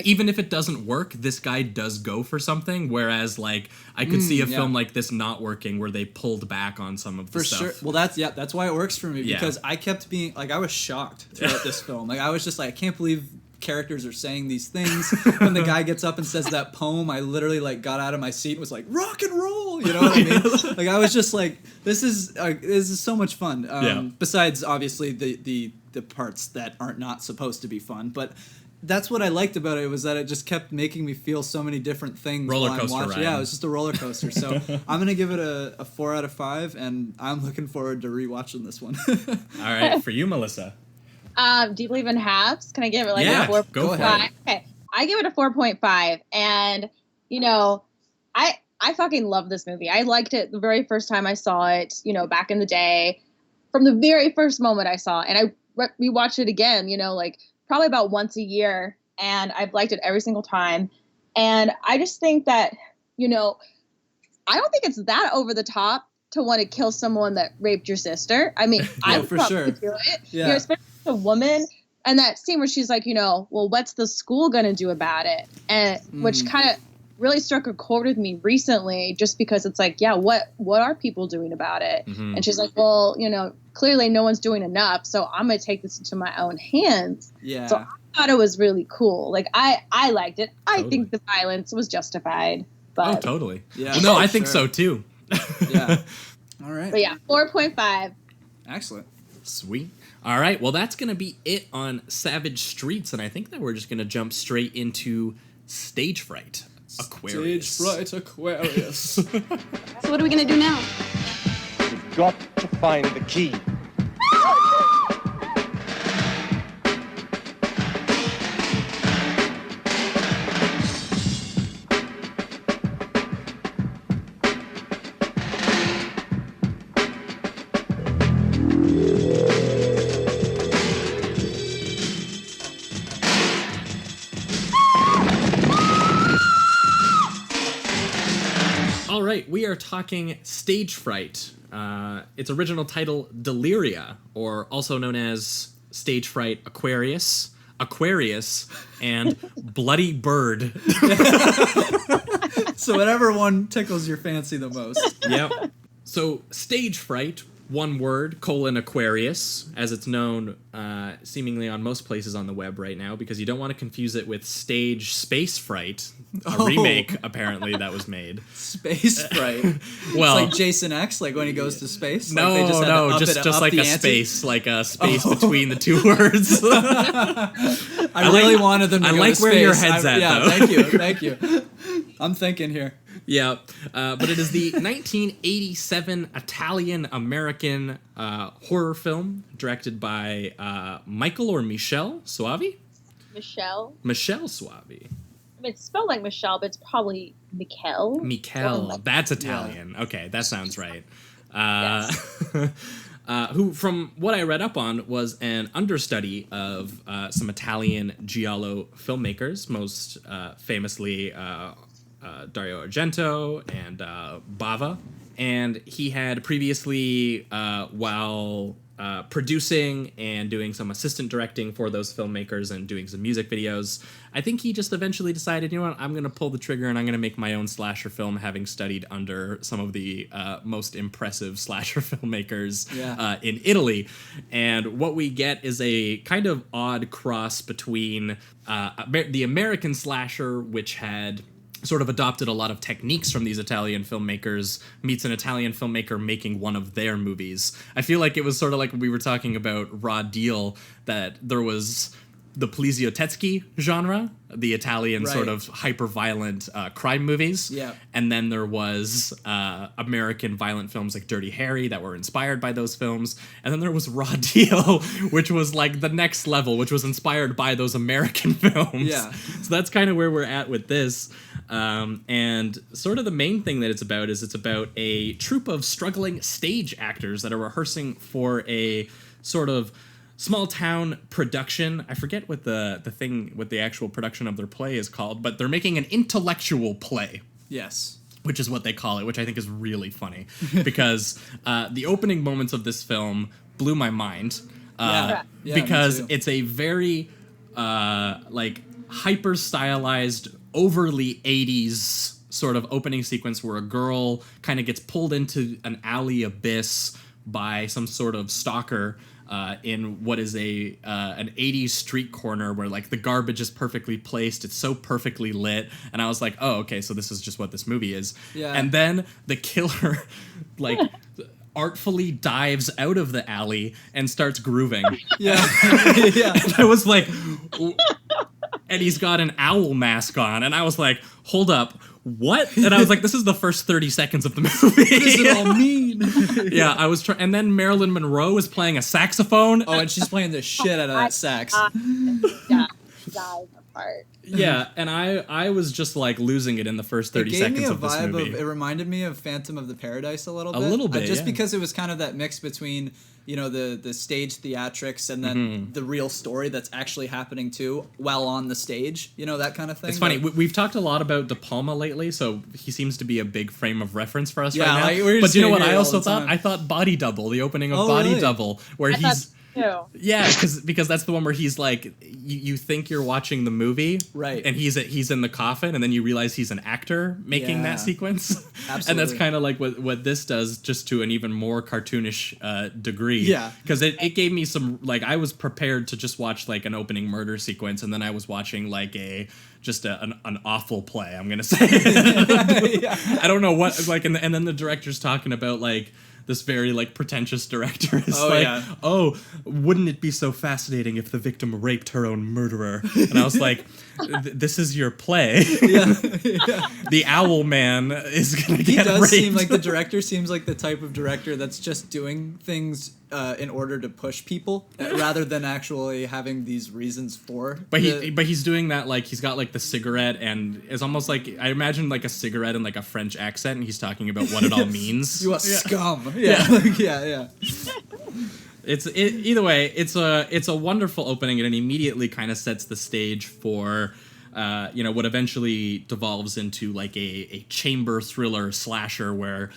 Even if it doesn't work, this guy does go for something, whereas like I could see a film like this not working where they pulled back on some of the stuff. For sure. Well, that's why it works for me, because I kept being like, I was shocked throughout this film. Like, I was just like, I can't believe characters are saying these things. When the guy gets up and says that poem, I literally like got out of my seat and was like, rock and roll, you know what I mean? Like, I was just like, this is so much fun. Besides obviously the parts that aren't not supposed to be fun, but that's what I liked about it, was that it just kept making me feel so many different things roller while I'm coaster watching. ride. Yeah, it was just a roller coaster. So I'm gonna give it a 4 out of 5, and I'm looking forward to rewatching this one. All right, for you, Melissa. Do you believe in halves? Can I give it like Yeah, a 4.5? go for it. Okay, I give it a 4.5, and you know, I fucking love this movie. I liked it the very first time I saw it. You know, back in the day, from the very first moment I saw it, and I rewatched it again. You know, like probably about once a year, and I've liked it every single time. And I just think that, you know, I don't think it's that over the top to want to kill someone that raped your sister. I mean, I would for probably sure. do it. Yeah. You know, especially a woman. And that scene where she's like, you know, well, what's the school going to do about it? And which kind of really struck a chord with me recently, just because it's like, yeah, what are people doing about it? Mm-hmm. And she's like, well, you know, clearly no one's doing enough, so I'm going to take this into my own hands. Yeah. So I thought it was really cool. Like, I liked it. I Totally. think the violence was justified. But, Oh, totally. Yeah, Well, no, I for think sure. so too. Yeah. All right. But yeah, 4.5. Excellent. Sweet. All right, well, that's going to be it on Savage Streets, and I think that we're just going to jump straight into Stage Fright Aquarius. Aquarius. So what are we gonna do now? You've got to find the key. All right, we are talking Stage Fright. Its original title, Deliria, or also known as Stage Fright Aquarius, and Bloody Bird. So whatever one tickles your fancy the most. Yep. So, Stage Fright, one word, Aquarius, as it's known seemingly on most places on the web right now, because you don't want to confuse it with Stage Space Fright, a remake, apparently, that was made. Space Fright. Well, It's like Jason X, like when he goes to space. no, like they just had to no, up just up like the a ante? space, between the two words. I really wanted them to I go like to where your space. head's at, Yeah, though. thank you. I'm thinking here. Yeah, but it is the 1987 Italian-American horror film directed by Michael or Michelle Soavi? Michelle. Michelle Soavi. I mean, it's spelled like Michelle, but it's probably Mikel. Michelle. That's Italian. Okay, that sounds right. Who, from what I read up on, was an understudy of some Italian giallo filmmakers, most famously Dario Argento and Bava. And he had previously, while producing and doing some assistant directing for those filmmakers and doing some music videos, I think he just eventually decided, you know what, I'm going to pull the trigger and I'm going to make my own slasher film, having studied under some of the most impressive slasher filmmakers in Italy. And what we get is a kind of odd cross between the American slasher, which had sort of adopted a lot of techniques from these Italian filmmakers, meets an Italian filmmaker making one of their movies. I feel like it was sort of like we were talking about Raw Deal, that there was the Poliziotteschi genre, the Italian Right. sort of hyper-violent crime movies. Yeah. And then there was American violent films like Dirty Harry that were inspired by those films. And then there was Raw Deal, which was like the next level, which was inspired by those American films. Yeah. So that's kind of where we're at with this. And sort of the main thing that it's about a troupe of struggling stage actors that are rehearsing for a sort of small town production. I forget what the actual production of their play is called, but they're making an intellectual play, Yes. which is what they call it, which I think is really funny because the opening moments of this film blew my mind Yeah, me because too. it's a very like hyper stylized, overly 80s sort of opening sequence where a girl kind of gets pulled into an alley abyss by some sort of stalker in what is an 80s street corner where like the garbage is perfectly placed. It's so perfectly lit. And I was like, oh, okay, so this is just what this movie is. Yeah. And then the killer like artfully dives out of the alley and starts grooving. Yeah. Yeah. And I was like, and he's got an owl mask on. And I was like, hold up. What? And I was like, this is the first 30 seconds of the movie. What does it all mean? Yeah, I was trying. And then Marilyn Monroe is playing a saxophone. Oh, and she's playing the shit out of that sax. Yeah, dive apart. Yeah, and I was just like losing it in the first 30 It gave me seconds a of this vibe movie. of. It reminded me of Phantom of the Paradise a little bit. A little bit, just yeah. because it was kind of that mix between the stage theatrics and then Mm-hmm. the real story that's actually happening too while on the stage. That kind of thing. It's funny. Like- We've talked a lot about De Palma lately, so he seems to be a big frame of reference for us Yeah, right now. like, we're But just you know gonna what hear I it all also the thought? time. I thought Body Double, the opening of Oh, Body really? Double, where I he's... thought too. Yeah, because that's the one where he's like, you think you're watching the movie, Right. And he's in the coffin, and then you realize he's an actor making Yeah. that sequence. And that's Absolutely. kind of like what this does, just to an even more cartoonish degree. Yeah. Because it gave me some, like, I was prepared to just watch like an opening murder sequence, and then I was watching like an awful play, I'm gonna say. I don't know what, like, and then the director's talking about like this very like pretentious director is Oh, like, yeah. oh, wouldn't it be so fascinating if the victim raped her own murderer? And I was like, this is your play. The owl man is gonna He get does raped. seem like the director seems like the type of director that's just doing things in order to push people rather than actually having these reasons for. But he's doing that, like, he's got like the cigarette, and it's almost like, I imagine like a cigarette in like a French accent, and he's talking about what it all means. You are scum. Yeah. Yeah. Either way, it's a wonderful opening, and it immediately kind of sets the stage for what eventually devolves into like a chamber thriller slasher where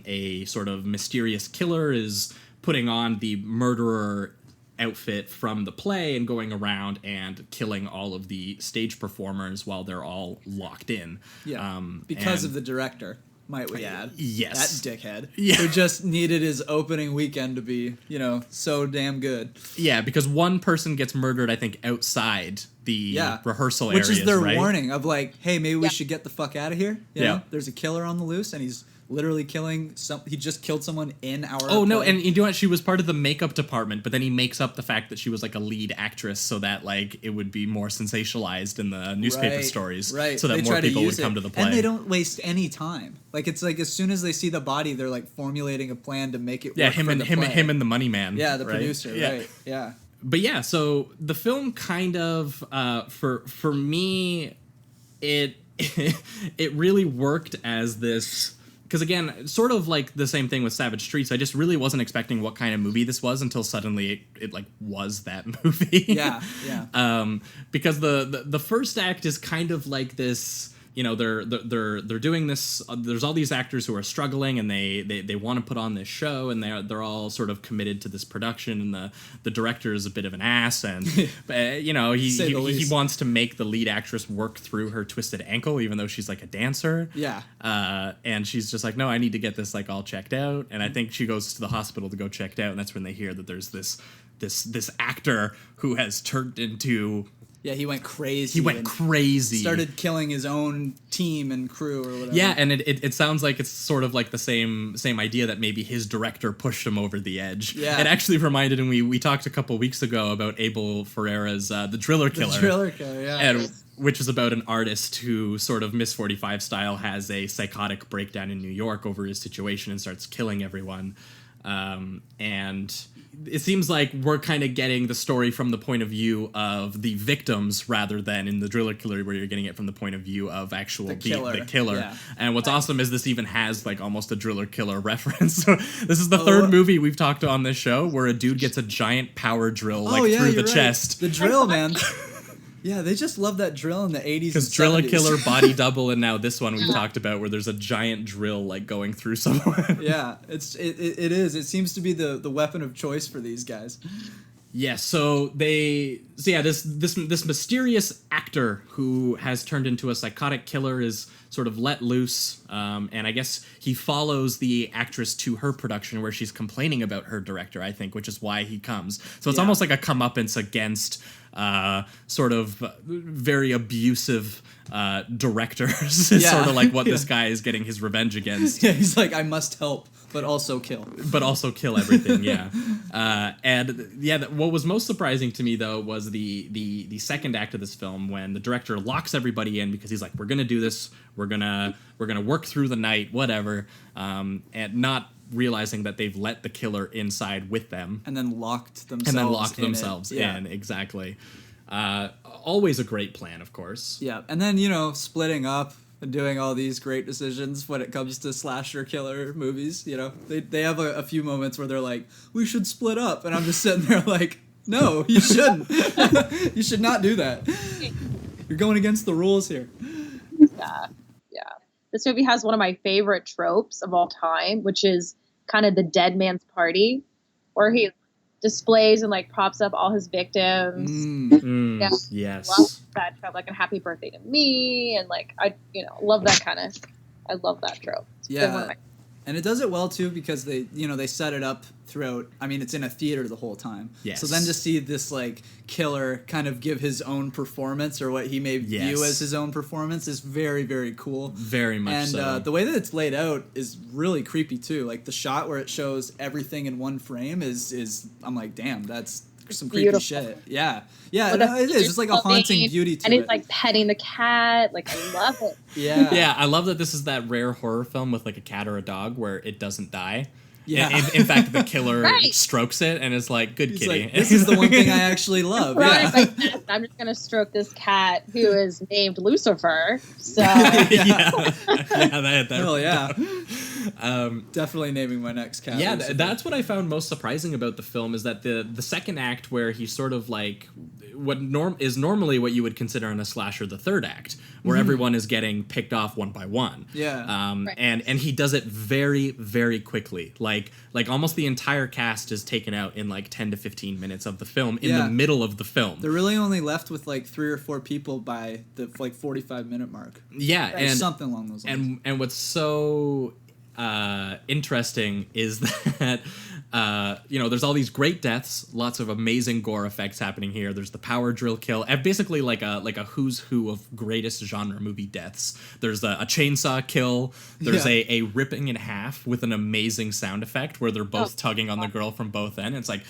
a sort of mysterious killer is putting on the murderer outfit from the play and going around and killing all of the stage performers while they're all locked in. Yeah. Because and- of the director, might we add. Yes. That dickhead. Yeah. Who just needed his opening weekend to be, so damn good. Yeah, because one person gets murdered, I think, outside the rehearsal Which areas, is their right? warning of like, hey, maybe we should get the fuck out of here. You Yeah. know? There's a killer on the loose and he's literally killing he just killed someone in our Oh, no, play. and you know what? She was part of the makeup department, but then he makes up the fact that she was like a lead actress so that like it would be more sensationalized in the newspaper Right, stories. right. So that They more try to people would use come it, to the play. And they don't waste any time. Like it's like as soon as they see the body, they're like formulating a plan to make it work him for and the him play. him and the money man. Yeah, the right? producer, Yeah. right. Yeah. But yeah, so the film kind of for me it it really worked as this, because again, sort of like the same thing with Savage Streets. I just really wasn't expecting what kind of movie this was until suddenly it like was that movie. Yeah, yeah. Because the first act is kind of like this. They're doing this. There's all these actors who are struggling, and they want to put on this show, and they're all sort of committed to this production. And the director is a bit of an ass, and he wants to make the lead actress work through her twisted ankle, even though she's like a dancer. Yeah. And she's just like, no, I need to get this like all checked out. And I think she goes to the hospital to go checked out, and that's when they hear that there's this actor who has turned into Yeah, he went crazy. He went crazy. Started killing his own team and crew or whatever. Yeah, and it sounds like it's sort of like the same idea that maybe his director pushed him over the edge. Yeah. It actually reminded him, we talked a couple weeks ago about Abel Ferreira's The Driller Killer. The Driller Killer, yeah. And which is about an artist who sort of Miss 45 style has a psychotic breakdown in New York over his situation and starts killing everyone. And it seems like we're kind of getting the story from the point of view of the victims rather than in the Driller Killer where you're getting it from the point of view of actual the killer. Yeah. And what's awesome is this even has like almost a Driller Killer reference. So this is the third movie we've talked on this show where a dude gets a giant power drill through the chest. The drill, man. Yeah, they just love that drill in the 80s. Because Driller Killer, Body Double, and now this one we've talked about where there's a giant drill like going through someone. Yeah, it is. It seems to be the weapon of choice for these guys. Yeah, this mysterious actor who has turned into a psychotic killer is sort of let loose, and I guess he follows the actress to her production where she's complaining about her director, I think, which is why he comes. So it's almost like a comeuppance against sort of very abusive directors is sort of like what this guy is getting his revenge against. Yeah, he's like, I must help, but also kill. But also kill everything, yeah. What was most surprising to me, though, was the second act of this film when the director locks everybody in because he's like, we're going to do this, we're gonna work through the night, whatever, and not realizing that they've let the killer inside with them. And then locked themselves in, exactly. Always a great plan, of course. Yeah, and then, splitting up and doing all these great decisions when it comes to slasher killer movies, They have a few moments where they're like, we should split up, and I'm just sitting there like, no, you shouldn't. You should not do that. You're going against the rules here. Yeah. This movie has one of my favorite tropes of all time, which is kind of the dead man's party, where he displays and like props up all his victims. Yes. Love that trope, like a happy birthday to me, and like I love that kind of. I love that trope. It's been one of my. And it does it well too because they set it up throughout. I mean, it's in a theater the whole time. Yes. So then to see this like killer kind of give his own performance or what he may view as his own performance is very, very cool. Very much so. And the way that it's laid out is really creepy too. Like the shot where it shows everything in one frame is I'm like, damn, that's some creepy shit. Yeah. Yeah, it is. It's like a haunting beauty to it. And he's like petting the cat. Like, I love it. Yeah. Yeah, I love that this is that rare horror film with like a cat or a dog where it doesn't die. Yeah. In fact, the killer strokes it and is like, good He's kitty. like, this is the one thing I actually love. Yeah. I'm just going to stroke this cat who is named Lucifer. So. Hell yeah. Definitely naming my next cat. Yeah, Lucifer. that's what I found most surprising about the film is that the second act where he's sort of like what is normally what you would consider in a slasher the third act, where everyone is getting picked off one by one. Yeah. And he does it very, very quickly. Like almost the entire cast is taken out in like 10 to 15 minutes of the film in the middle of the film. They're really only left with like 3 or 4 people by the like 45-minute mark. Yeah, and something along those lines. And what's so interesting is that there's all these great deaths, lots of amazing gore effects happening here. There's the power drill kill, and basically like a who's who of greatest genre movie deaths. There's a chainsaw kill. There's a ripping in half with an amazing sound effect where they're both tugging on the girl from both ends. It's like,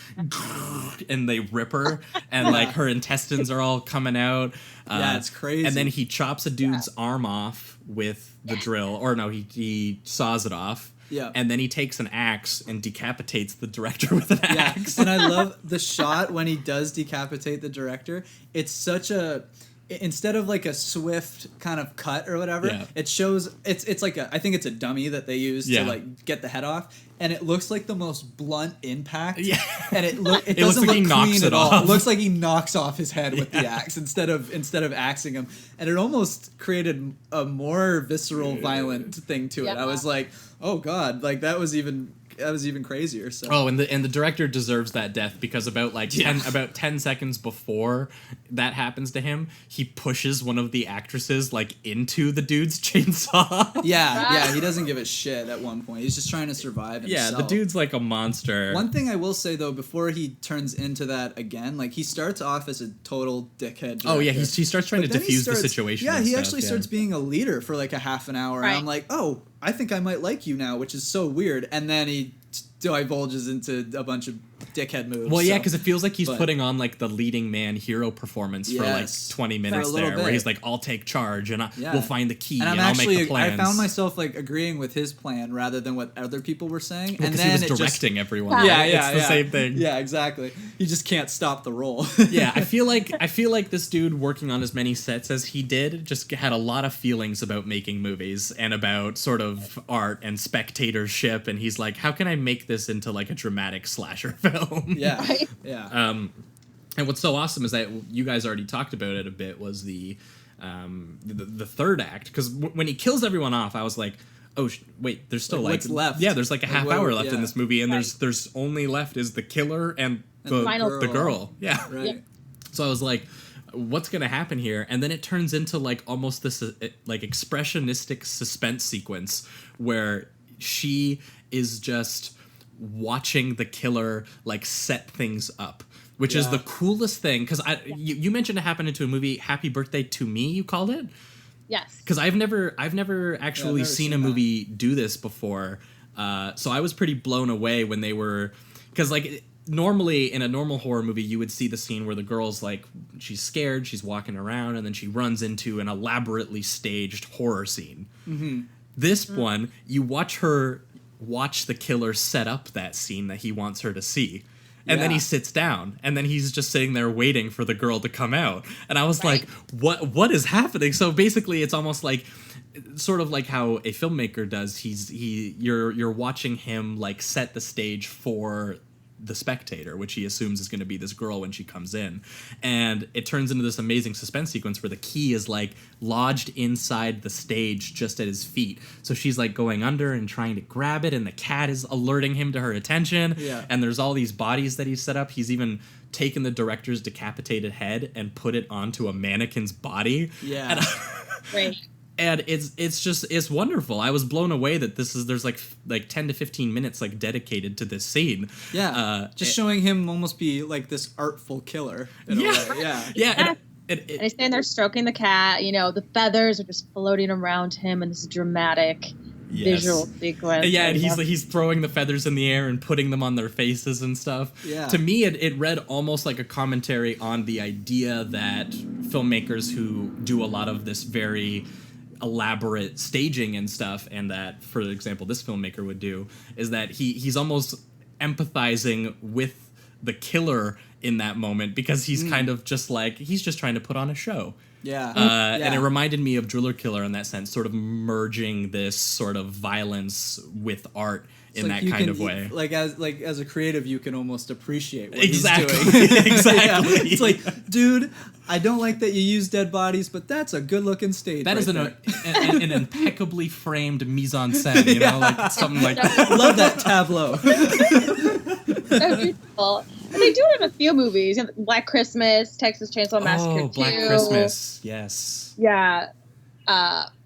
and they rip her, and like her intestines are all coming out. It's crazy. And then he chops a dude's arm off with the drill, or no, he saws it off. Yeah. And then he takes an axe and decapitates the director with an axe. And I love the shot when he does decapitate the director. It's such a... Instead of like a swift kind of cut or whatever, it shows... It's like I think it's a dummy that they use to like get the head off. And it looks like the most blunt impact. Yeah. And it doesn't look clean at all. It looks like he knocks off his head with the axe instead of axing him. And it almost created a more visceral, violent thing to it. I was like, oh God, like that was even even crazier. So. Oh, and the director deserves that death because about 10 seconds before that happens to him, he pushes one of the actresses like into the dude's chainsaw. Yeah, he doesn't give a shit at one point. He's just trying to survive himself. Yeah, the dude's like a monster. One thing I will say though, before he turns into that again, like he starts off as a total dickhead director. Oh yeah, he starts trying to diffuse the situation. Yeah, and he stuff, actually starts being a leader for like a half an hour, and I'm like, oh, I think I might like you now, which is so weird. And then he divulges into a bunch of dickhead moves. Well, yeah, because it feels like he's putting on like the leading man hero performance for like 20 minutes there, where he's like, "I'll take charge and we'll find the key and I'll make the plans." I found myself like agreeing with his plan rather than what other people were saying. Well, and then he was directing everyone. Yeah, right? It's the same thing. Yeah, exactly. You just can't stop the role. Yeah, I feel like this dude working on as many sets as he did just had a lot of feelings about making movies and about sort of art and spectatorship, and he's like, how can I make this into like a dramatic slasher film? Yeah. Yeah. And what's so awesome is that you guys already talked about it a bit was the third act, because when he kills everyone off, I was like, oh wait, there's still like what's left? Yeah, there's like a half hour left in this movie, and there's only left is the killer and the girl. Yeah. Right. Yeah. So I was like, what's gonna happen here? And then it turns into like almost this like expressionistic suspense sequence where she is just watching the killer like set things up, which is the coolest thing, because you mentioned it happened into a movie, Happy Birthday to Me, you called it? Yes. Because I've never actually seen a movie do this before, so I was pretty blown away when they were, because like normally in a normal horror movie you would see the scene where the girl's like, she's scared, she's walking around, and then she runs into an elaborately staged horror scene. Mm-hmm. This one, you watch the killer set up that scene that he wants her to see. And then he sits down, and then he's just sitting there waiting for the girl to come out. And I was like, what is happening? So basically it's almost like sort of like how a filmmaker does. You're watching him like set the stage for the spectator, which he assumes is going to be this girl when she comes in, and it turns into this amazing suspense sequence where the key is like lodged inside the stage just at his feet, so she's like going under and trying to grab it, and the cat is alerting him to her attention, and there's all these bodies that he's set up. He's even taken the director's decapitated head and put it onto a mannequin's body. Right. And it's wonderful. I was blown away that there's like 10 to 15 minutes like dedicated to this scene. Yeah, just showing him almost be like this artful killer in a way. Yeah. And he's standing there stroking the cat. You know, the feathers are just floating around him in this dramatic visual sequence. Yeah, and he's throwing the feathers in the air and putting them on their faces and stuff. Yeah. To me, it read almost like a commentary on the idea that filmmakers who do a lot of this very elaborate staging and stuff, and that, for example, this filmmaker would do, is that he's almost empathizing with the killer in that moment, because he's kind of just like, he's just trying to put on a show. And it reminded me of Driller Killer in that sense, sort of merging this sort of violence with art in that kind of way. Like as a creative, you can almost appreciate what he's doing. Exactly. It's like, dude, I don't like that you use dead bodies, but that's a good looking stage. That is an impeccably framed mise en scène, you know, like something like love that tableau. That's beautiful. And they do it in a few movies. Black Christmas, Texas Chainsaw Massacre 2. Black Christmas, yes. Yeah.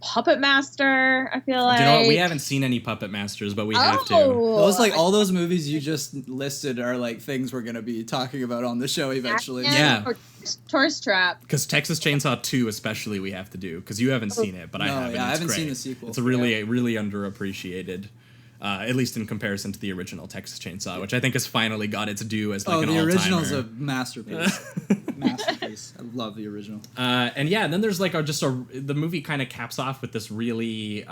Puppet Master, I feel like. You know what? We haven't seen any Puppet Masters, but we have to. Those, like, all those movies you just listed are, like, things we're going to be talking about on the show eventually. Yeah. Tourist Trap. Because Texas Chainsaw 2 especially we have to do, because you haven't seen it, but I haven't. Yeah, I haven't great. seen the sequel. It's a really underappreciated, at least in comparison to the original Texas Chainsaw, which I think has finally got its due as like an all-timer. The original's a masterpiece. Masterpiece. I love the original. And then there's like the movie kind of caps off with this really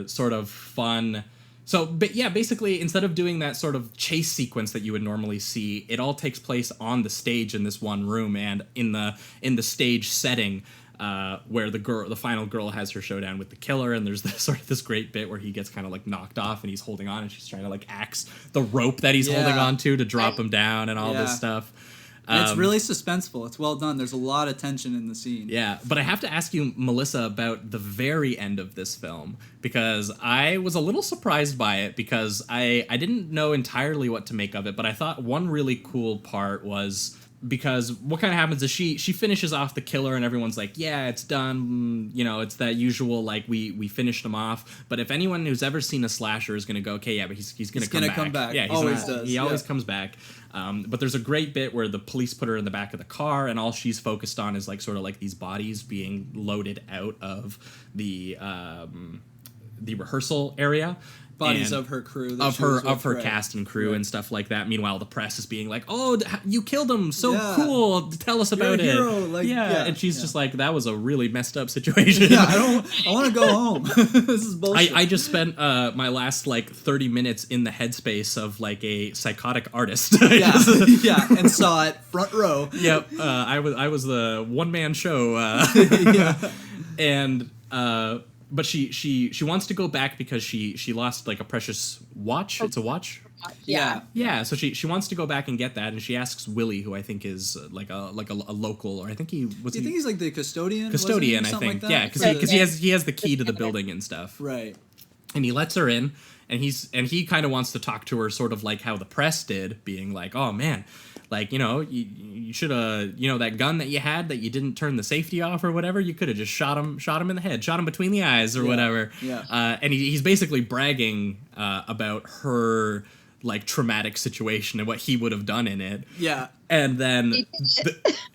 sort of fun. So, but yeah, basically, instead of doing that sort of chase sequence that you would normally see, it all takes place on the stage in this one room, and in the stage setting, where the final girl has her showdown with the killer, and there's this great bit where he gets kind of like knocked off, and he's holding on, and she's trying to like axe the rope that he's holding on to drop him down, and all this stuff. And it's really suspenseful. It's well done. There's a lot of tension in the scene. Yeah, but I have to ask you, Melissa, about the very end of this film, because I was a little surprised by it, because I didn't know entirely what to make of it, but I thought one really cool part was... Because what kind of happens is she finishes off the killer and everyone's like, yeah, it's done. You know, it's that usual, like, we finished him off. But if anyone who's ever seen a slasher is going to go, okay, yeah, but he's going to come back. Yeah, he always comes back. But there's a great bit where the police put her in the back of the car and all she's focused on is like sort of like these bodies being loaded out of the rehearsal area. Bodies of her crew, of her cast and crew and stuff like that. Meanwhile, the press is being like, "Oh, you killed him! So cool! Tell us about You're a hero. it." Like, and she's just like, "That was a really messed up situation." Yeah, I want to go home. This is bullshit. I just spent my last like 30 minutes in the headspace of like a psychotic artist. And saw it front row. Yep, I was the one man show. And. But she wants to go back because she lost like a precious watch. It's a watch. Yeah. So she wants to go back and get that, and she asks Willie, who I think is like a local, or I think he was. Do you think he's like the custodian? Custodian, I think. Like because he has the key to the building and stuff. Right. And he lets her in, and he kind of wants to talk to her, sort of like how the press did, being like, oh man. Like, you know, you should have, you know, that gun that you had that you didn't turn the safety off or whatever, you could have just shot him in the head, shot him between the eyes or whatever. Yeah. And he's basically bragging about her, like, traumatic situation and what he would have done in it. Yeah. And then...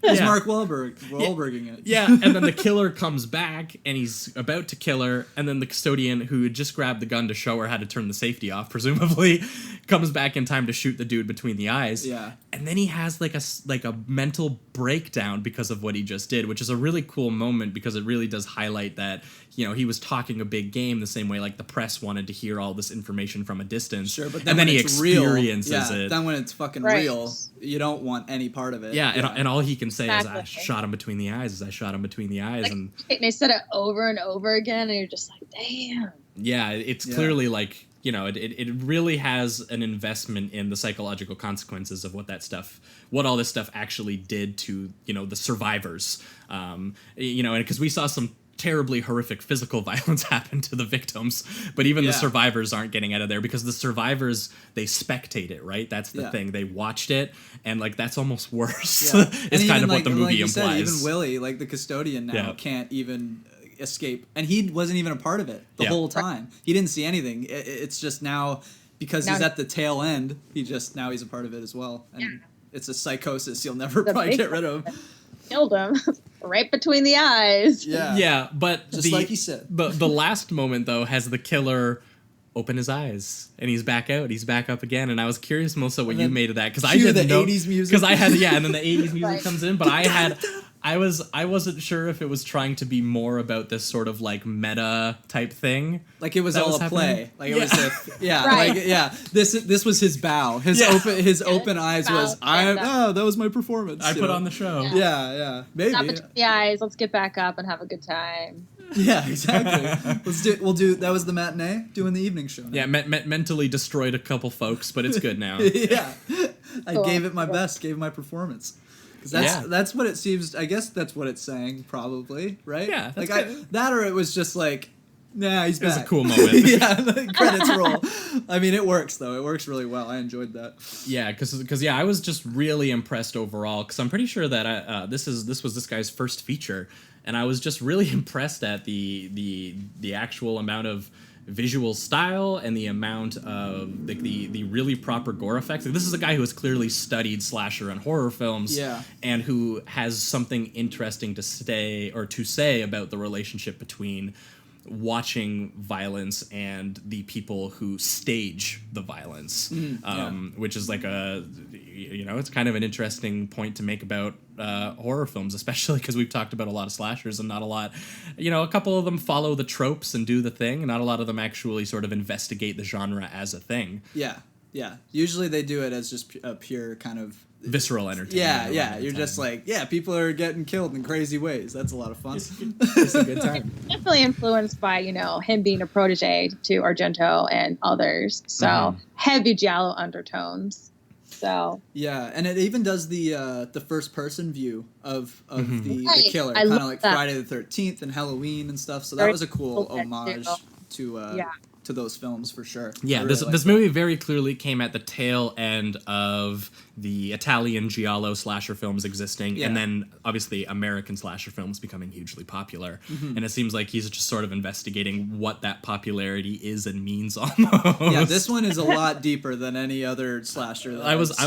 It's Mark Wahlberging it. Yeah, and then the killer comes back, and he's about to kill her, and then the custodian, who had just grabbed the gun to show her how to turn the safety off, presumably, comes back in time to shoot the dude between the eyes. Yeah. And then he has like a mental breakdown because of what he just did, which is a really cool moment because it really does highlight that, you know, he was talking a big game the same way like the press wanted to hear all this information from a distance. Sure, but then he it's real, experiences it. Then when it's fucking real, you don't want any part of it. Yeah, and all he can say is, I shot him between the eyes, Like, and they said it over and over again, and you're just like, damn. Yeah, it's clearly like, you know, it really has an investment in the psychological consequences of what all this stuff actually did to, you know, the survivors. You know, and because we saw some terribly horrific physical violence happen to the victims, but even the survivors aren't getting out of there because the survivors, they spectate it, right? That's the thing. They watched it, and like that's almost worse. Yeah. It's kind of like, what the movie like implies. Said, even Willie, like the custodian now, can't even escape, and he wasn't even a part of it the whole time. He didn't see anything. It's just now because he's at the tail end. He's a part of it as well, and it's a psychosis you'll never probably get rid of. Killed him right between the eyes. Yeah, but just like he said. The last moment though has the killer open his eyes and he's back out. He's back up again, and I was curious, Melissa, what you made of that because I didn't know 80s music because I had and then the 80s music comes in, but I wasn't sure if it was trying to be more about this sort of like meta type thing. Like it was all a play. Like it was this was his bow. His open eyes was that was my performance. I put on the show. Yeah. Maybe. Stop between the eyes, let's get back up and have a good time. Yeah, exactly. We'll do that was the matinee, doing the evening show now. Yeah, mentally destroyed a couple folks, but it's good now. Yeah. I gave it my best, gave my performance. That's what it seems. I guess that's what it's saying, probably, right? Yeah, like that, or it was just like, nah, he's back. It was a cool moment. Yeah, the credits roll. I mean, it works though. It works really well. I enjoyed that. Yeah, because I was just really impressed overall. Because I'm pretty sure that this was this guy's first feature, and I was just really impressed at the actual amount of visual style and the amount of the really proper gore effects. Like, this is a guy who has clearly studied slasher and horror films, and who has something interesting to say about the relationship between watching violence and the people who stage the violence, which is like it's kind of an interesting point to make about horror films, especially because we've talked about a lot of slashers and not a lot, a couple of them follow the tropes and do the thing, and not a lot of them actually sort of investigate the genre as a thing. Yeah. Usually they do it as just a pure kind of visceral entertainment. Yeah. You're just like, people are getting killed in crazy ways. That's a lot of fun. It's a good time. Definitely influenced by, him being a protege to Argento and others. So heavy giallo undertones. So Yeah, and it even does the first person view of the Right. killer, I kind of love like that. Friday the 13th and Halloween and stuff. So that Very was a cool cool homage too. to Yeah. to those films for sure. I Yeah, really this like this that. movie very clearly came at the tail end of the Italian giallo slasher films existing, Yeah. and then obviously American slasher films becoming hugely popular. And it seems like he's just sort of investigating what that popularity is and means almost. Yeah, this one is a lot deeper than any other slasher. That I was I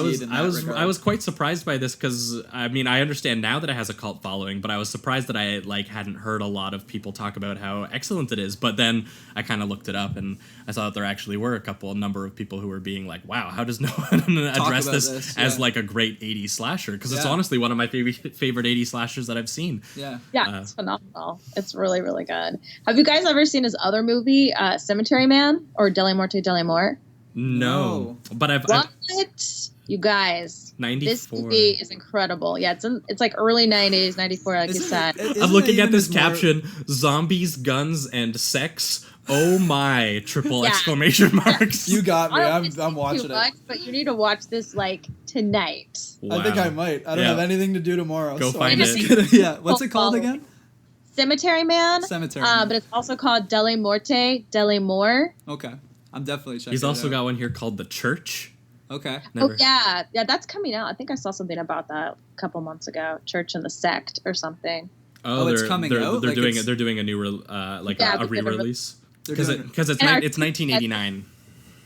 I was quite surprised by this because I mean I understand now that it has a cult following, but I was surprised that I hadn't heard a lot of people talk about how excellent it is. But then I kind of looked it up and I saw that there actually were a number of people who were being like, "Wow, how does no one address about this as yeah. like a great '80s slasher?" Because it's Yeah. honestly one of my favorite '80s slashers that I've seen. Yeah. Yeah, it's phenomenal. It's really, really good. Have you guys ever seen his other movie, Cemetery Man, or Delle Morte Delle More? No, but I've What? You guys, 94. this movie is incredible. Yeah, it's like early 90s, 94, like you said. I'm looking at this caption: zombies, guns, and sex. Oh my! Triple Yeah. exclamation marks. You got me. I don't I'm wanna say watching too it. much, but you need to watch this like tonight. I think Wow. I might. I don't Yeah. have anything to do tomorrow. Go so find I'm just it. gonna- yeah. What's it called Oh, again? Cemetery Man. Cemetery Man. But it's also called Delle Morte Delle More. Okay. I'm definitely checking He's it also out. got one here called The Church. Okay. Never. Oh yeah, that's coming out. I think I saw something about that a couple months ago. Church and the Sect or something. Oh, it's coming out? They're Like doing it's- They're doing a new Yeah, a they're gonna re-release They're because doing- it's And it's 1989.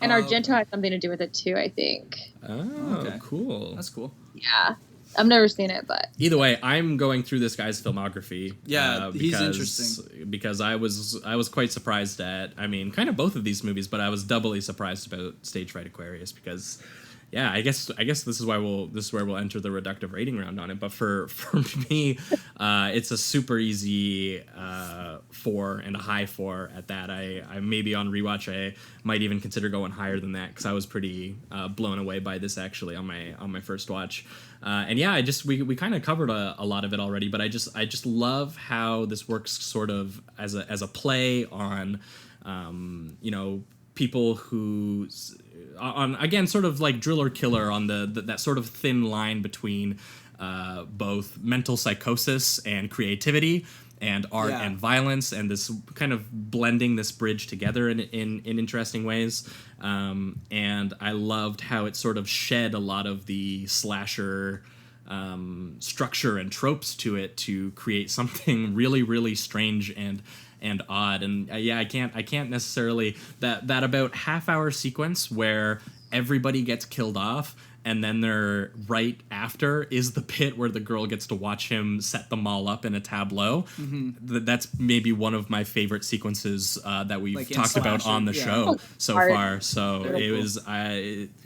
And Oh, Argento has something to do with it too, I think. Oh, Okay. cool. That's cool. Yeah. I've never seen it, but Either way, I'm going through this guy's filmography. Yeah, he's because, interesting. Because I was quite surprised at. I mean, kind of both of these movies, but I was doubly surprised about Stage Fright Aquarius because, yeah, I guess this is where we'll enter the reductive rating round on it. But for me, it's a super easy 4 and a high 4 at that. I maybe on rewatch I might even consider going higher than that because I was pretty blown away by this actually on my first watch. And yeah, we kind of covered a lot of it already, but I just love how this works sort of as a play on people who on again sort of like Drill or Killer on that sort of thin line between both mental psychosis and creativity and art Yeah. and violence, and this kind of blending this bridge together in interesting ways. And I loved how it sort of shed a lot of the slasher structure and tropes to it to create something really, really strange and odd. And yeah, I can't necessarily that about half-hour sequence where everybody gets killed off. And then they're right after is the pit where the girl gets to watch him set them all up in a tableau. That's maybe one of my favorite sequences that we've Like in talked about slasher, on the yeah. show so Art. far. So Very it cool. was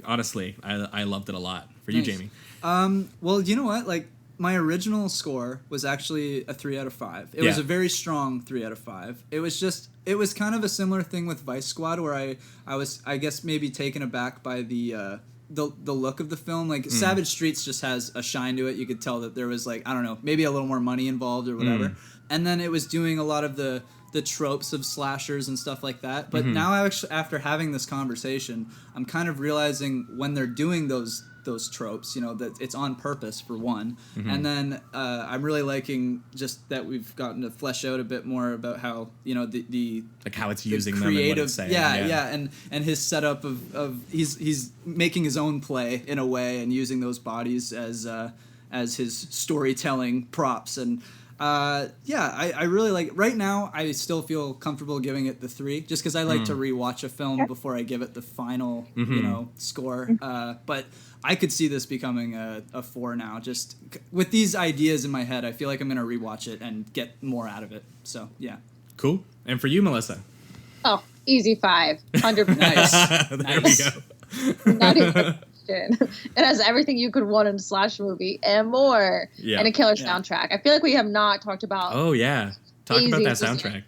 honestly I loved it a lot. For you, Nice. Jamie. Well, you know what? Like my original score was actually a 3 out of 5. It was Yeah. a very strong 3 out of 5. It was kind of a similar thing with Vice Squad where I was I guess maybe taken aback by the look of the film. Like Savage Streets just has a shine to it. You could tell that there was like, I don't know, maybe a little more money involved or whatever. And then it was doing a lot of the tropes of slashers and stuff like that. But now after having this conversation, I'm kind of realizing when they're doing those tropes, that it's on purpose for one. And then I'm really liking just that we've gotten to flesh out a bit more about how, the Like how it's the using them and what creative, it's saying. yeah, and his setup of he's making his own play in a way and using those bodies as his storytelling props and I really like. Right now, I still feel comfortable giving it the 3, just because I like to rewatch a film before I give it the final, score. But I could see this becoming a 4 now. Just with these ideas in my head, I feel like I'm gonna rewatch it and get more out of it. So yeah. Cool. And for you, Melissa. oh, easy 5, 100%. Nice. There we go. Not even a question. It has everything you could want in a slash movie and more, Yeah. and a killer Yeah. soundtrack. I feel like we have not talked about Oh yeah. Talk about Easy that music. soundtrack.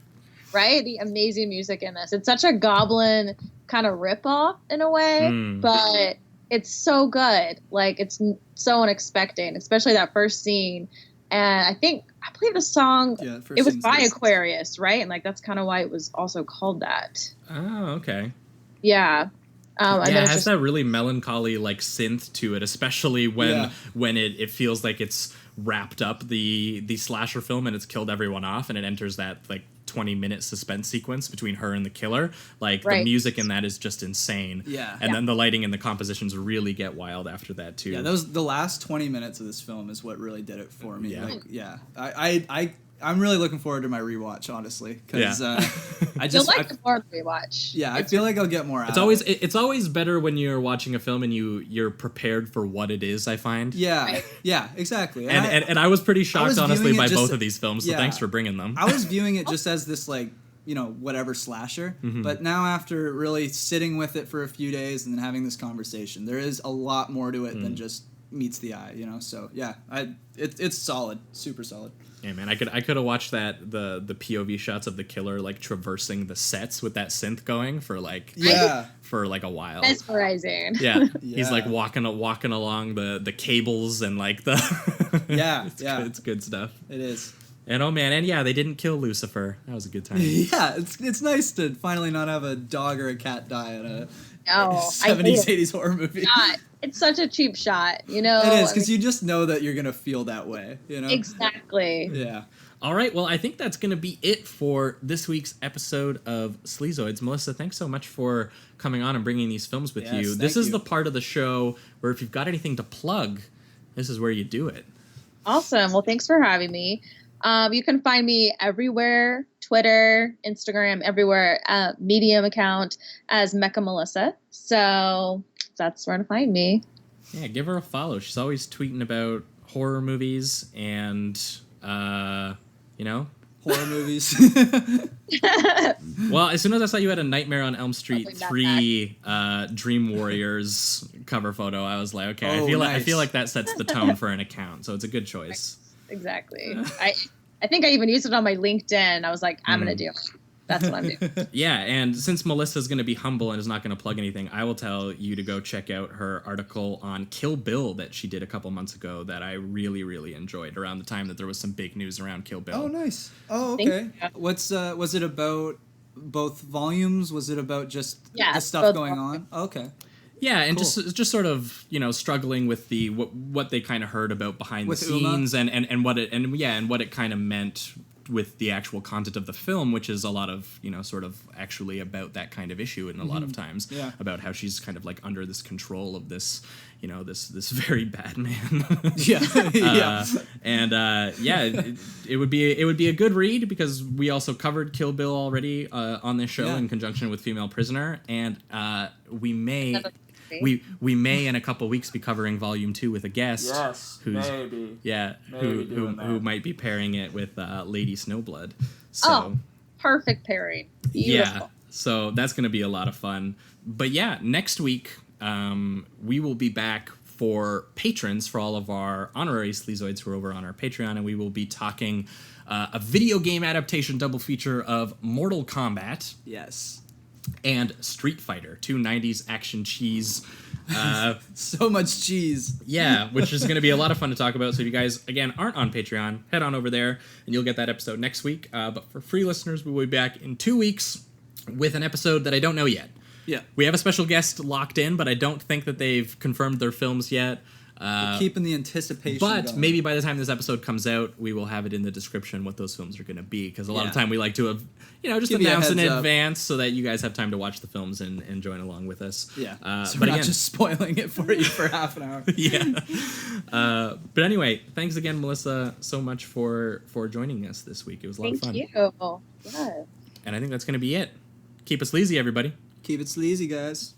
right? The amazing music in this. It's such a Goblin kind of ripoff in a way, but it's so good. Like it's so unexpected, especially that first scene. And I believe the song Yeah, first it was scene's by nice. Aquarius, right? And like that's kind of why it was also called that. Oh, okay. Yeah. And then Yeah, it it's has just, that really melancholy like synth to it, especially when it feels like it's wrapped up the slasher film and it's killed everyone off, and it enters that like 20-minute suspense sequence between her and the killer. Like the music in that is just insane. Yeah. And then the lighting and the compositions really get wild after that too. Yeah, the last 20 minutes of this film is what really did it for me. Yeah. Like, I'm really looking forward to my rewatch, honestly, because I you'll just like the more rewatch. yeah, I feel like I'll get more out. It's always better when you're watching a film and you're prepared for what it is, I find. Yeah, yeah, exactly. And I was pretty shocked, honestly, by both of these films, so yeah. thanks for bringing them. I was viewing it just as this, like, you know, whatever slasher, but now after really sitting with it for a few days and then having this conversation, there is a lot more to it than just meets the eye, you know. So yeah, it's solid, super solid. Yeah, man, I could have watched that the POV shots of the killer like traversing the sets with that synth going for like a while. Mesmerizing. Yeah, he's like walking along the cables and like the it's good stuff. It is. And oh man, and yeah, they didn't kill Lucifer. That was a good time. Yeah, it's nice to finally not have a dog or a cat die in a 70s, 80s horror movie. God, it's such a cheap shot, you know? It is, because you just know that you're going to feel that way, you know? Exactly. Yeah. All right, well, I think that's going to be it for this week's episode of Sleazoids. Melissa, thanks so much for coming on and bringing these films with you. This is the part of the show where if you've got anything to plug, this is where you do it. Awesome. Well, thanks for having me. You can find me everywhere, Twitter, Instagram, everywhere, Medium account as Mecha Melissa. So that's where to find me. Yeah, give her a follow. She's always tweeting about horror movies and, you know. Horror movies. Well, as soon as I saw you had a Nightmare on Elm Street 3 Dream Warriors cover photo, I was like, okay, I feel like that sets the tone for an account, so it's a good choice. Exactly. I think I even used it on my LinkedIn. I was like, I'm going to do it. That's what I'm doing. Yeah, and since Melissa's going to be humble and is not going to plug anything, I will tell you to go check out her article on Kill Bill that she did a couple months ago that I really, really enjoyed around the time that there was some big news around Kill Bill. Oh, nice. Oh, okay. What's was it about both volumes? Was it about just the stuff going on? Oh, okay. Yeah, and just sort of, you know, struggling with the what they kind of heard about behind the scenes and what it kind of meant with the actual content of the film, which is a lot of, you know, sort of actually about that kind of issue, and a lot of times about how she's kind of like under this control of this, you know, this very bad man. It would be a good read because we also covered Kill Bill already on this show in conjunction with Female Prisoner, and we may in a couple weeks be covering Volume 2 with a guest. Yes, maybe. Yeah, who might be pairing it with Lady Snowblood. So, perfect pairing. Beautiful. Yeah, so that's going to be a lot of fun. But yeah, next week we will be back for patrons, for all of our honorary Sleazoids who are over on our Patreon, and we will be talking a video game adaptation double feature of Mortal Kombat. Yes. And Street Fighter, 2 90s action cheese. So much cheese. Yeah, which is going to be a lot of fun to talk about. So if you guys, again, aren't on Patreon, head on over there, and you'll get that episode next week. But for free listeners, we will be back in 2 weeks with an episode that I don't know yet. Yeah. We have a special guest locked in, but I don't think that they've confirmed their films yet. We're keeping the anticipation But going. maybe by the time this episode comes out, we will have it in the description what those films are going to be. Because a lot of time we like to have, you know, just announce in advance so that you guys have time to watch the films and join along with us. Yeah. So we're not just spoiling it for you for half an hour. Yeah. But anyway, thanks again, Melissa, so much for joining us this week. It was a lot of fun. Thank you. Yeah. And I think that's going to be it. Keep it sleazy, everybody. Keep it sleazy, guys.